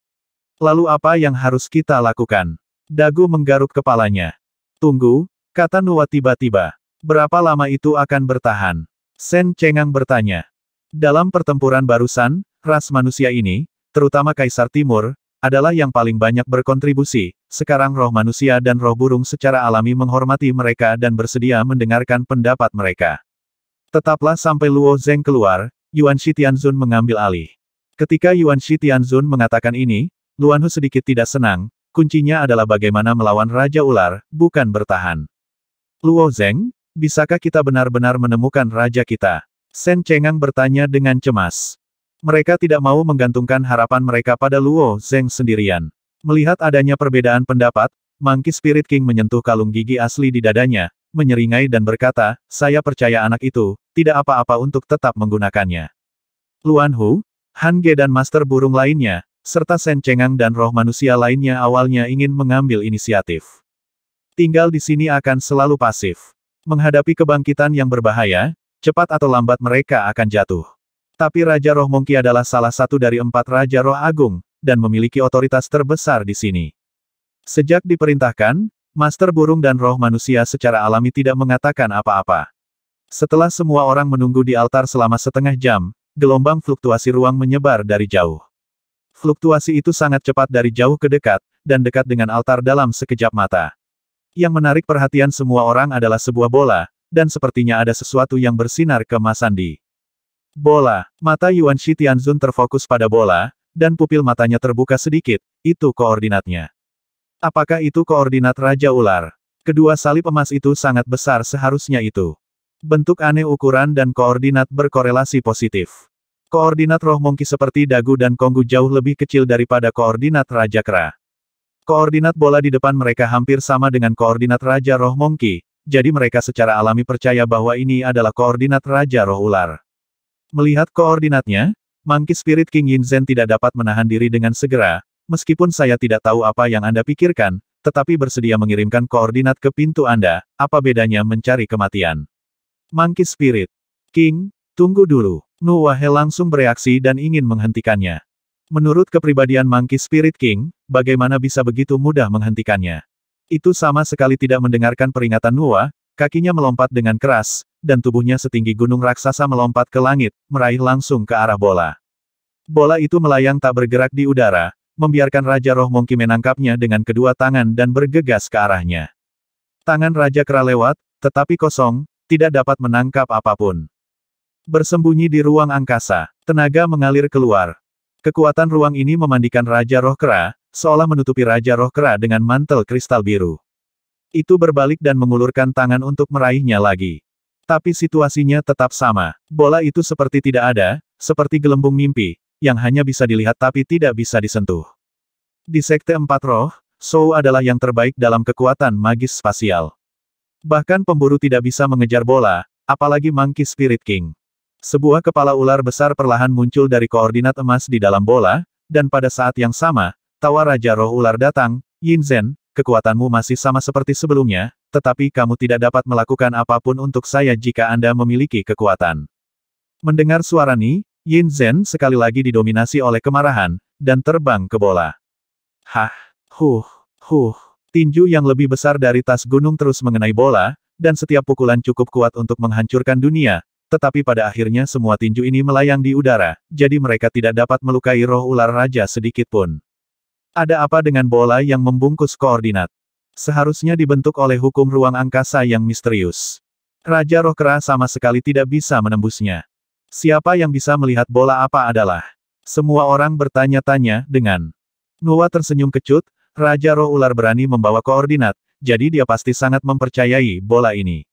Lalu apa yang harus kita lakukan? Dagu menggaruk kepalanya. Tunggu, kata Nuwa tiba-tiba. Berapa lama itu akan bertahan? Sen Cengang bertanya. Dalam pertempuran barusan, ras manusia ini, terutama Kaisar Timur, adalah yang paling banyak berkontribusi. Sekarang roh manusia dan roh burung secara alami menghormati mereka dan bersedia mendengarkan pendapat mereka. Tetaplah sampai Luo Zeng keluar, Yuan Shi Tianzun mengambil alih. Ketika Yuan Shi Tianzun mengatakan ini, Luanhu sedikit tidak senang, kuncinya adalah bagaimana melawan Raja Ular, bukan bertahan. Luo Zeng, bisakah kita benar-benar menemukan raja kita? Sen Cengang bertanya dengan cemas. Mereka tidak mau menggantungkan harapan mereka pada Luo Zeng sendirian. Melihat adanya perbedaan pendapat, Monkey Spirit King menyentuh kalung gigi asli di dadanya, menyeringai dan berkata, saya percaya anak itu, tidak apa-apa untuk tetap menggunakannya. Luanhu, Han Ge dan Master Burung lainnya, serta Sen Cengang dan roh manusia lainnya awalnya ingin mengambil inisiatif. Tinggal di sini akan selalu pasif. Menghadapi kebangkitan yang berbahaya, cepat atau lambat mereka akan jatuh. Tapi Raja Roh Monkey adalah salah satu dari 4 Raja Roh Agung, dan memiliki otoritas terbesar di sini. Sejak diperintahkan, Master Burung dan roh manusia secara alami tidak mengatakan apa-apa. Setelah semua orang menunggu di altar selama setengah jam, gelombang fluktuasi ruang menyebar dari jauh. Fluktuasi itu sangat cepat dari jauh ke dekat, dan dekat dengan altar dalam sekejap mata. Yang menarik perhatian semua orang adalah sebuah bola, dan sepertinya ada sesuatu yang bersinar kemasan di bola. Mata Yuan Shi Tianzun terfokus pada bola, dan pupil matanya terbuka sedikit, itu koordinatnya. Apakah itu koordinat Raja Ular? Kedua salib emas itu sangat besar, seharusnya itu. Bentuk aneh ukuran dan koordinat berkorelasi positif. Koordinat roh Monkey seperti Dagu dan Konggu jauh lebih kecil daripada koordinat Raja Kera. Koordinat bola di depan mereka hampir sama dengan koordinat Raja Roh Monkey, jadi mereka secara alami percaya bahwa ini adalah koordinat Raja Roh Ular. Melihat koordinatnya, Monkey Spirit King Yin Zhen tidak dapat menahan diri dengan segera, meskipun saya tidak tahu apa yang Anda pikirkan, tetapi bersedia mengirimkan koordinat ke pintu Anda, apa bedanya mencari kematian? Monkey Spirit King, tunggu dulu. Nuwa He langsung bereaksi dan ingin menghentikannya. Menurut kepribadian Monkey Spirit King, bagaimana bisa begitu mudah menghentikannya? Itu sama sekali tidak mendengarkan peringatan Nuwa, kakinya melompat dengan keras, dan tubuhnya setinggi gunung raksasa melompat ke langit, meraih langsung ke arah bola. Bola itu melayang tak bergerak di udara, membiarkan Raja Roh Monkey menangkapnya dengan kedua tangan dan bergegas ke arahnya. Tangan Raja Kera lewat, tetapi kosong, tidak dapat menangkap apapun. Bersembunyi di ruang angkasa, tenaga mengalir keluar. Kekuatan ruang ini memandikan Raja Roh Kera, seolah menutupi Raja Roh Kera dengan mantel kristal biru. Itu berbalik dan mengulurkan tangan untuk meraihnya lagi. Tapi situasinya tetap sama. Bola itu seperti tidak ada, seperti gelembung mimpi, yang hanya bisa dilihat tapi tidak bisa disentuh. Di Sekte Empat Roh, Shou adalah yang terbaik dalam kekuatan magis spasial. Bahkan pemburu tidak bisa mengejar bola, apalagi Monkey Spirit King. Sebuah kepala ular besar perlahan muncul dari koordinat emas di dalam bola, dan pada saat yang sama, tawa Raja Roh Ular datang, Yin Zhen, kekuatanmu masih sama seperti sebelumnya, tetapi kamu tidak dapat melakukan apapun untuk saya jika Anda memiliki kekuatan. Mendengar suara Ni, Yin Zhen sekali lagi didominasi oleh kemarahan, dan terbang ke bola. Hah, tinju yang lebih besar dari tas gunung terus mengenai bola, dan setiap pukulan cukup kuat untuk menghancurkan dunia. Tetapi pada akhirnya semua tinju ini melayang di udara, jadi mereka tidak dapat melukai roh ular raja sedikit pun. Ada apa dengan bola yang membungkus koordinat? Seharusnya dibentuk oleh hukum ruang angkasa yang misterius. Raja Roh Kera sama sekali tidak bisa menembusnya. Siapa yang bisa melihat bola apa adalah? Semua orang bertanya-tanya dengan. Nuwa tersenyum kecut, Raja Roh Ular berani membawa koordinat, jadi dia pasti sangat mempercayai bola ini.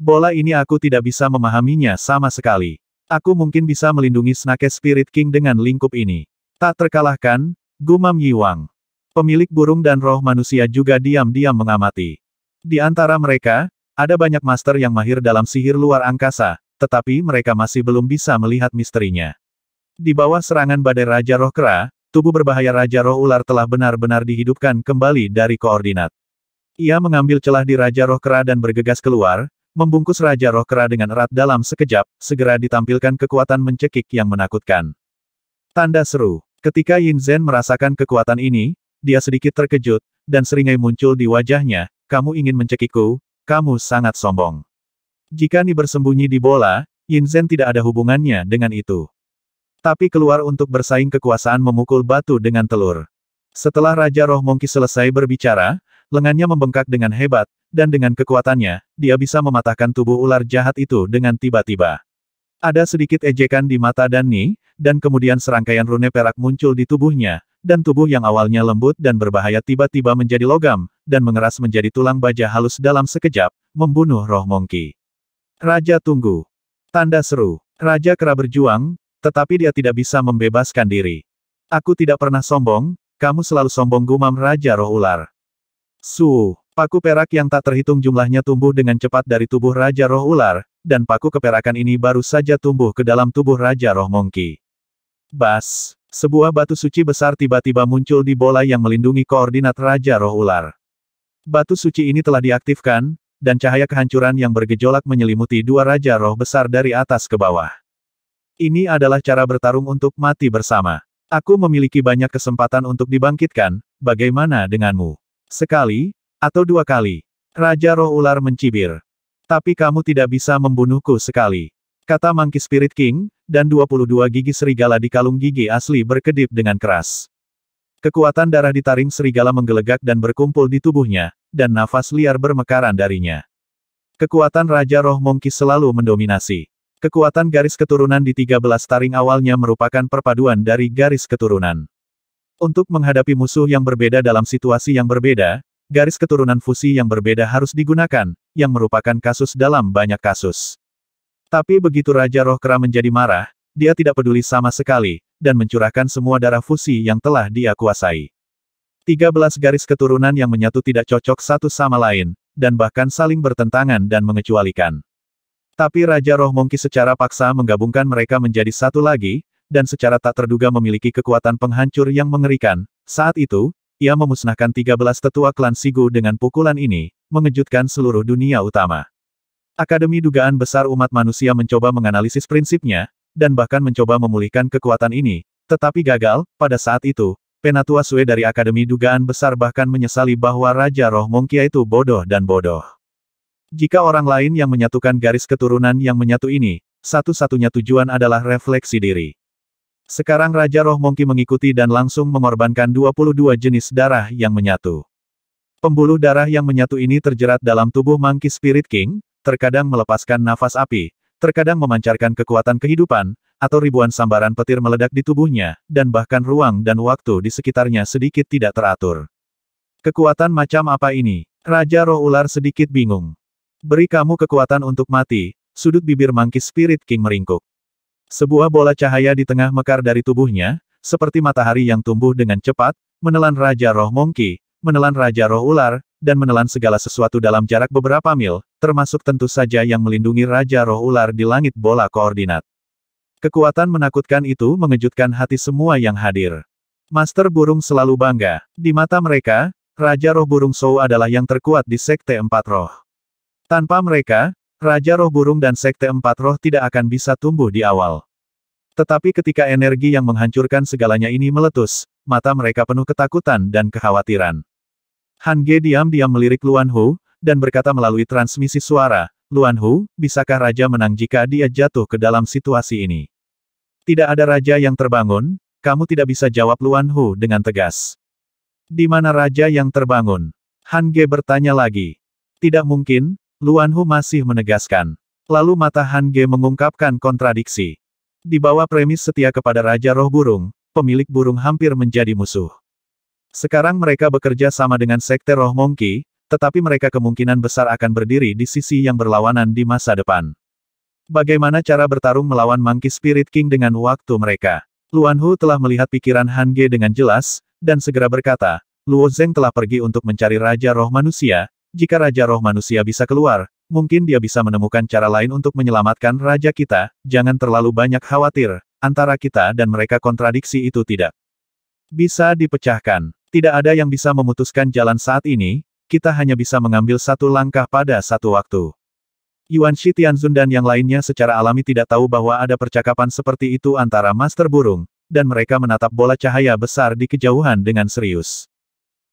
Bola ini aku tidak bisa memahaminya sama sekali. Aku mungkin bisa melindungi Snake Spirit King dengan lingkup ini. Tak terkalahkan, gumam Yiwang. Pemilik burung dan roh manusia juga diam-diam mengamati. Di antara mereka, Ada banyak master yang mahir dalam sihir luar angkasa, tetapi mereka masih belum bisa melihat misterinya. Di bawah serangan badai Raja Roh Kera, tubuh berbahaya Raja Roh Ular telah benar-benar dihidupkan kembali dari koordinat. Ia mengambil celah di Raja Roh Kera dan bergegas keluar, membungkus Raja Roh Kera dengan erat dalam sekejap, segera ditampilkan kekuatan mencekik yang menakutkan. Tanda seru. Ketika Yin Zhen merasakan kekuatan ini, dia sedikit terkejut, dan seringai muncul di wajahnya, "Kamu ingin mencekikku? Kamu sangat sombong." Jika Ni bersembunyi di bola, Yin Zhen tidak ada hubungannya dengan itu. Tapi keluar untuk bersaing kekuasaan memukul batu dengan telur. Setelah Raja Roh Monkey selesai berbicara, lengannya membengkak dengan hebat, dan dengan kekuatannya, dia bisa mematahkan tubuh ular jahat itu dengan tiba-tiba. Ada sedikit ejekan di mata dan Ni, dan kemudian serangkaian rune perak muncul di tubuhnya, dan tubuh yang awalnya lembut dan berbahaya tiba-tiba menjadi logam, dan mengeras menjadi tulang baja halus dalam sekejap, membunuh Roh Monkey. Raja tunggu. Tanda seru. Raja Kera berjuang, tetapi dia tidak bisa membebaskan diri. "Aku tidak pernah sombong, kamu selalu sombong," gumam Raja Roh Ular. Paku perak yang tak terhitung jumlahnya tumbuh dengan cepat dari tubuh Raja Roh Ular, dan paku keperakan ini baru saja tumbuh ke dalam tubuh Raja Roh Monkey. Bas! Sebuah batu suci besar tiba-tiba muncul di bola yang melindungi koordinat Raja Roh Ular. Batu suci ini telah diaktifkan, dan cahaya kehancuran yang bergejolak menyelimuti dua Raja Roh besar dari atas ke bawah. Ini adalah cara bertarung untuk mati bersama. Aku memiliki banyak kesempatan untuk dibangkitkan, bagaimana denganmu? Sekali, atau dua kali? Raja Roh Ular mencibir. Tapi kamu tidak bisa membunuhku sekali, kata Monkey Spirit King, dan 22 gigi serigala di kalung gigi asli berkedip dengan keras. Kekuatan darah di taring serigala menggelegak dan berkumpul di tubuhnya, dan nafas liar bermekaran darinya. Kekuatan Raja Roh Monkey selalu mendominasi. Kekuatan garis keturunan di 13 taring awalnya merupakan perpaduan dari garis keturunan. Untuk menghadapi musuh yang berbeda dalam situasi yang berbeda, garis keturunan fusi yang berbeda harus digunakan, yang merupakan kasus dalam banyak kasus. Tapi begitu Raja Roh Kera menjadi marah, dia tidak peduli sama sekali, dan mencurahkan semua darah fusi yang telah dia kuasai. 13 garis keturunan yang menyatu tidak cocok satu sama lain, dan bahkan saling bertentangan dan mengecualikan. Tapi Raja Roh Monkey secara paksa menggabungkan mereka menjadi satu lagi, dan secara tak terduga memiliki kekuatan penghancur yang mengerikan. Saat itu, ia memusnahkan 13 tetua klan Sigu dengan pukulan ini, mengejutkan seluruh dunia utama. Akademi Dugaan Besar Umat Manusia mencoba menganalisis prinsipnya, dan bahkan mencoba memulihkan kekuatan ini, tetapi gagal. Pada saat itu, Penatua Sue dari Akademi Dugaan Besar bahkan menyesali bahwa Raja Roh Monkey itu bodoh dan bodoh. Jika orang lain yang menyatukan garis keturunan yang menyatu ini, satu-satunya tujuan adalah refleksi diri. Sekarang Raja Roh Monkey mengikuti dan langsung mengorbankan 22 jenis darah yang menyatu. Pembuluh darah yang menyatu ini terjerat dalam tubuh Monkey Spirit King, terkadang melepaskan nafas api, terkadang memancarkan kekuatan kehidupan, atau ribuan sambaran petir meledak di tubuhnya, dan bahkan ruang dan waktu di sekitarnya sedikit tidak teratur. Kekuatan macam apa ini? Raja Roh Ular sedikit bingung. Beri kamu kekuatan untuk mati, sudut bibir Monkey Spirit King meringkuk. Sebuah bola cahaya di tengah mekar dari tubuhnya, seperti matahari yang tumbuh dengan cepat, menelan Raja Roh Monkey, menelan Raja Roh Ular, dan menelan segala sesuatu dalam jarak beberapa mil, termasuk tentu saja yang melindungi Raja Roh Ular di langit bola koordinat. Kekuatan menakutkan itu mengejutkan hati semua yang hadir. Master Burung selalu bangga. Di mata mereka, Raja Roh Burung Shou adalah yang terkuat di Sekte Empat Roh. Tanpa mereka, Raja Roh Burung dan Sekte Empat Roh tidak akan bisa tumbuh di awal. Tetapi ketika energi yang menghancurkan segalanya ini meletus, mata mereka penuh ketakutan dan kekhawatiran. Han Ge diam-diam melirik Luan Hu, dan berkata melalui transmisi suara, "Luan Hu, bisakah Raja menang jika dia jatuh ke dalam situasi ini?" Tidak ada Raja yang terbangun, kamu tidak bisa jawab, Luan Hu dengan tegas. Di mana Raja yang terbangun? Han Ge bertanya lagi. Tidak mungkin, Luan Hu masih menegaskan. Lalu mata Han Ge mengungkapkan kontradiksi. Di bawah premis setia kepada Raja Roh Burung, pemilik burung hampir menjadi musuh. Sekarang mereka bekerja sama dengan Sekte Roh Monkey, tetapi mereka kemungkinan besar akan berdiri di sisi yang berlawanan di masa depan. Bagaimana cara bertarung melawan Monkey Spirit King dengan waktu mereka? Luan Hu telah melihat pikiran Han Ge dengan jelas, dan segera berkata, Luo Zeng telah pergi untuk mencari Raja Roh Manusia. Jika Raja Roh Manusia bisa keluar, Mungkin dia bisa menemukan cara lain untuk menyelamatkan raja kita, jangan terlalu banyak khawatir, antara kita dan mereka kontradiksi itu tidak bisa dipecahkan. Tidak ada yang bisa memutuskan jalan saat ini, kita hanya bisa mengambil satu langkah pada satu waktu. Yuan Shi Tianzun dan yang lainnya secara alami tidak tahu bahwa ada percakapan seperti itu antara Master Burung, dan mereka menatap bola cahaya besar di kejauhan dengan serius.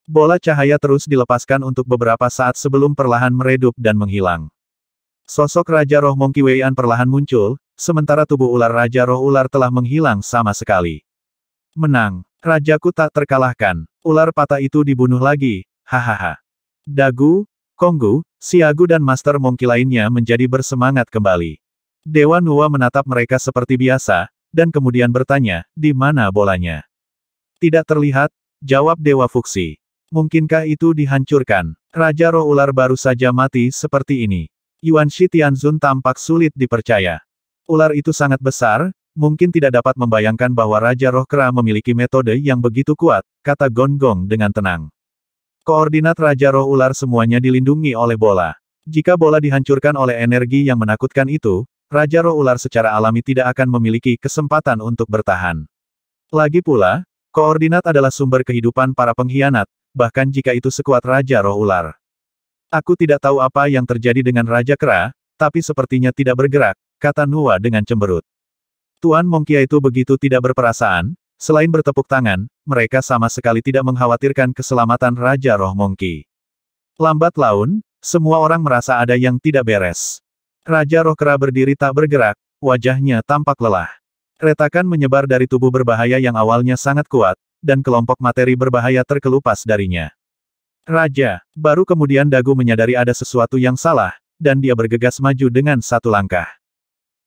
Bola cahaya terus dilepaskan untuk beberapa saat sebelum perlahan meredup dan menghilang. Sosok Raja Roh Monkey Weian perlahan muncul, sementara tubuh ular Raja Roh Ular telah menghilang sama sekali. Menang. Rajaku tak terkalahkan. Ular patah itu dibunuh lagi. Hahaha. Dagu, Konggu, Xiagu dan Master Monkey lainnya menjadi bersemangat kembali. Dewa Nuwa menatap mereka seperti biasa, dan kemudian bertanya, di mana bolanya? Tidak terlihat, jawab Dewa Fuksi. Mungkinkah itu dihancurkan? Raja Roh Ular baru saja mati seperti ini. Yuan Shi Tianzun tampak sulit dipercaya. Ular itu sangat besar, mungkin tidak dapat membayangkan bahwa Raja Roh Kera memiliki metode yang begitu kuat, kata Gong dengan tenang. Koordinat Raja Roh Ular semuanya dilindungi oleh bola. Jika bola dihancurkan oleh energi yang menakutkan itu, Raja Roh Ular secara alami tidak akan memiliki kesempatan untuk bertahan. Lagi pula, koordinat adalah sumber kehidupan para pengkhianat, bahkan jika itu sekuat Raja Roh Ular. Aku tidak tahu apa yang terjadi dengan Raja Kera, tapi sepertinya tidak bergerak, kata Nuwa dengan cemberut. Tuan Mongkia itu begitu tidak berperasaan, selain bertepuk tangan, mereka sama sekali tidak mengkhawatirkan keselamatan Raja Roh Monkey. Lambat laun, semua orang merasa ada yang tidak beres. Raja Roh Kera berdiri tak bergerak, wajahnya tampak lelah. Retakan menyebar dari tubuh berbahaya yang awalnya sangat kuat, dan kelompok materi berbahaya terkelupas darinya. Raja, baru kemudian Dagu menyadari ada sesuatu yang salah, dan dia bergegas maju dengan satu langkah.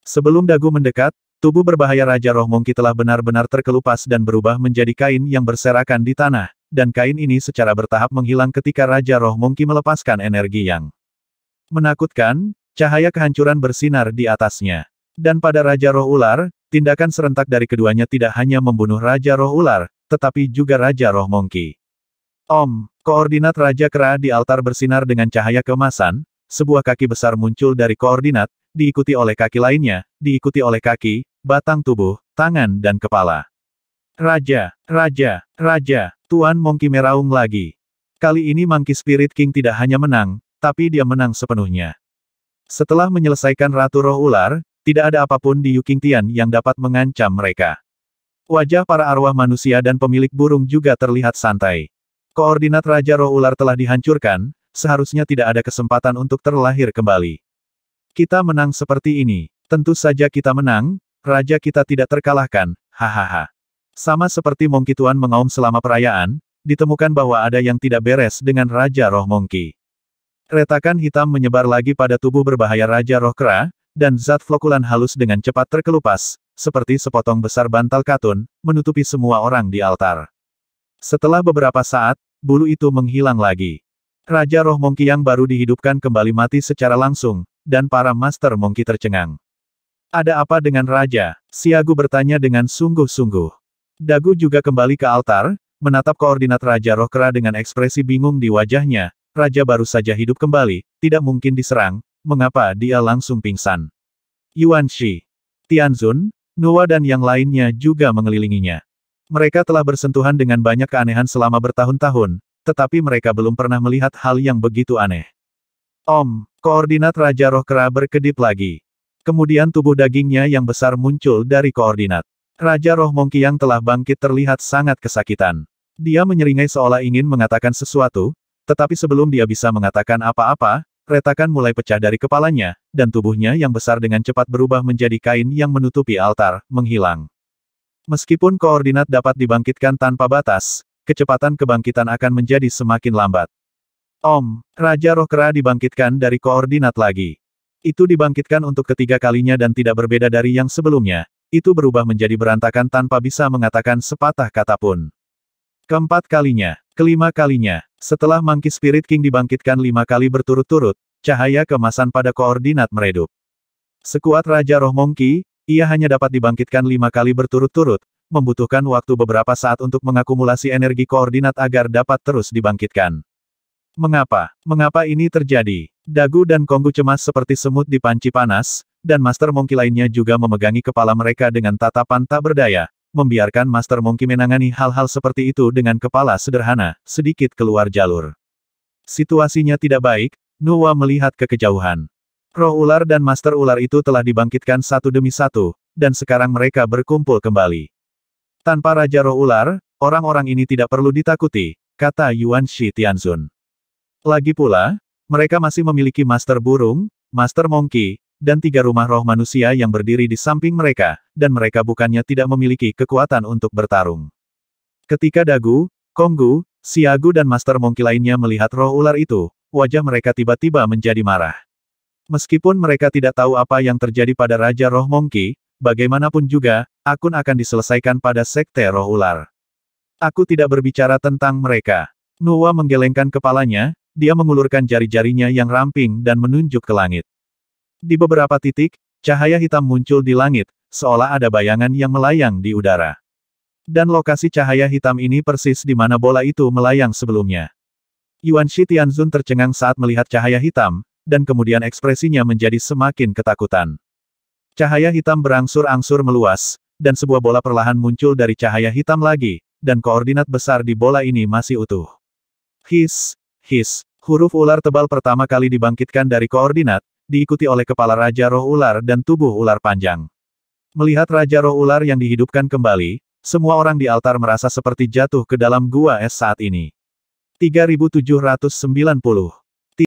Sebelum Dagu mendekat, tubuh berbahaya Raja Roh Monkey telah benar-benar terkelupas dan berubah menjadi kain yang berserakan di tanah, dan kain ini secara bertahap menghilang ketika Raja Roh Monkey melepaskan energi yang menakutkan, cahaya kehancuran bersinar di atasnya. Dan pada Raja Roh Ular, tindakan serentak dari keduanya tidak hanya membunuh Raja Roh Ular, tetapi juga Raja Roh Monkey. Koordinat Raja Kera di altar bersinar dengan cahaya keemasan, sebuah kaki besar muncul dari koordinat, diikuti oleh kaki lainnya, diikuti oleh kaki, batang tubuh, tangan dan kepala. Raja, Tuan Monkey meraung lagi. Kali ini Monkey Spirit King tidak hanya menang, tapi dia menang sepenuhnya. Setelah menyelesaikan Ratu Roh Ular, tidak ada apapun di Yu Qingtian yang dapat mengancam mereka. Wajah para arwah manusia dan pemilik burung juga terlihat santai. Koordinat Raja Roh Ular telah dihancurkan, seharusnya tidak ada kesempatan untuk terlahir kembali. Kita menang seperti ini. Tentu saja kita menang, Raja kita tidak terkalahkan, hahaha. Sama seperti Monkey Tuan mengaum selama perayaan, ditemukan bahwa ada yang tidak beres dengan Raja Roh Monkey. Retakan hitam menyebar lagi pada tubuh berbahaya Raja Roh Kera, dan zat flokulan halus dengan cepat terkelupas, seperti sepotong besar bantal katun, menutupi semua orang di altar. Setelah beberapa saat, bulu itu menghilang lagi. Raja Roh Monkey yang baru dihidupkan kembali mati secara langsung, dan para Master Monkey tercengang. Ada apa dengan Raja? Xiagu bertanya dengan sungguh-sungguh. Dagu juga kembali ke altar, menatap koordinat Raja Roh Kera dengan ekspresi bingung di wajahnya. Raja baru saja hidup kembali, tidak mungkin diserang, mengapa dia langsung pingsan? Yuan Shi, Tianzun, Nuwa dan yang lainnya juga mengelilinginya. Mereka telah bersentuhan dengan banyak keanehan selama bertahun-tahun, tetapi mereka belum pernah melihat hal yang begitu aneh. Koordinat Raja Roh Kera berkedip lagi. Kemudian tubuh dagingnya yang besar muncul dari koordinat. Raja Roh Monkey yang telah bangkit terlihat sangat kesakitan. Dia menyeringai seolah ingin mengatakan sesuatu, tetapi sebelum dia bisa mengatakan apa-apa, retakan mulai pecah dari kepalanya, dan tubuhnya yang besar dengan cepat berubah menjadi kain yang menutupi altar, menghilang. Meskipun koordinat dapat dibangkitkan tanpa batas, kecepatan kebangkitan akan menjadi semakin lambat. Raja Roh Kera dibangkitkan dari koordinat lagi. Itu dibangkitkan untuk ketiga kalinya dan tidak berbeda dari yang sebelumnya, itu berubah menjadi berantakan tanpa bisa mengatakan sepatah kata pun. Keempat kalinya, kelima kalinya, setelah Monkey Spirit King dibangkitkan 5 kali berturut-turut, cahaya keemasan pada koordinat meredup. Sekuat Raja Roh Monkey, ia hanya dapat dibangkitkan 5 kali berturut-turut, membutuhkan waktu beberapa saat untuk mengakumulasi energi koordinat agar dapat terus dibangkitkan. Mengapa? Mengapa ini terjadi? Dagu dan Konggu cemas seperti semut di panci panas, dan Master Monkey lainnya juga memegangi kepala mereka dengan tatapan tak berdaya, membiarkan Master Monkey menangani hal-hal seperti itu dengan kepala sederhana, sedikit keluar jalur. Situasinya tidak baik, Nuwa melihat ke kejauhan. Roh ular dan Master Ular itu telah dibangkitkan satu demi satu, dan sekarang mereka berkumpul kembali. Tanpa Raja Roh Ular, orang-orang ini tidak perlu ditakuti, kata Yuan Shi Tianzun. Lagi pula, mereka masih memiliki Master Burung, Master Monkey, dan 3 rumah roh manusia yang berdiri di samping mereka, dan mereka bukannya tidak memiliki kekuatan untuk bertarung. Ketika Dagu, Konggu, Xiagu dan Master Monkey lainnya melihat roh ular itu, wajah mereka tiba-tiba menjadi marah. Meskipun mereka tidak tahu apa yang terjadi pada Raja Roh Monkey, bagaimanapun juga, akun akan diselesaikan pada Sekte Roh Ular. Aku tidak berbicara tentang mereka. Nuwa menggelengkan kepalanya, dia mengulurkan jari-jarinya yang ramping dan menunjuk ke langit. Di beberapa titik, cahaya hitam muncul di langit, seolah ada bayangan yang melayang di udara. Dan lokasi cahaya hitam ini persis di mana bola itu melayang sebelumnya. Yuan Shi Tianzun tercengang saat melihat cahaya hitam, dan kemudian ekspresinya menjadi semakin ketakutan. Cahaya hitam berangsur-angsur meluas, dan sebuah bola perlahan muncul dari cahaya hitam lagi, dan koordinat besar di bola ini masih utuh. His, his, huruf ular tebal pertama kali dibangkitkan dari koordinat, diikuti oleh kepala Raja Roh Ular dan tubuh ular panjang. Melihat Raja Roh Ular yang dihidupkan kembali, semua orang di altar merasa seperti jatuh ke dalam gua es saat ini. 3790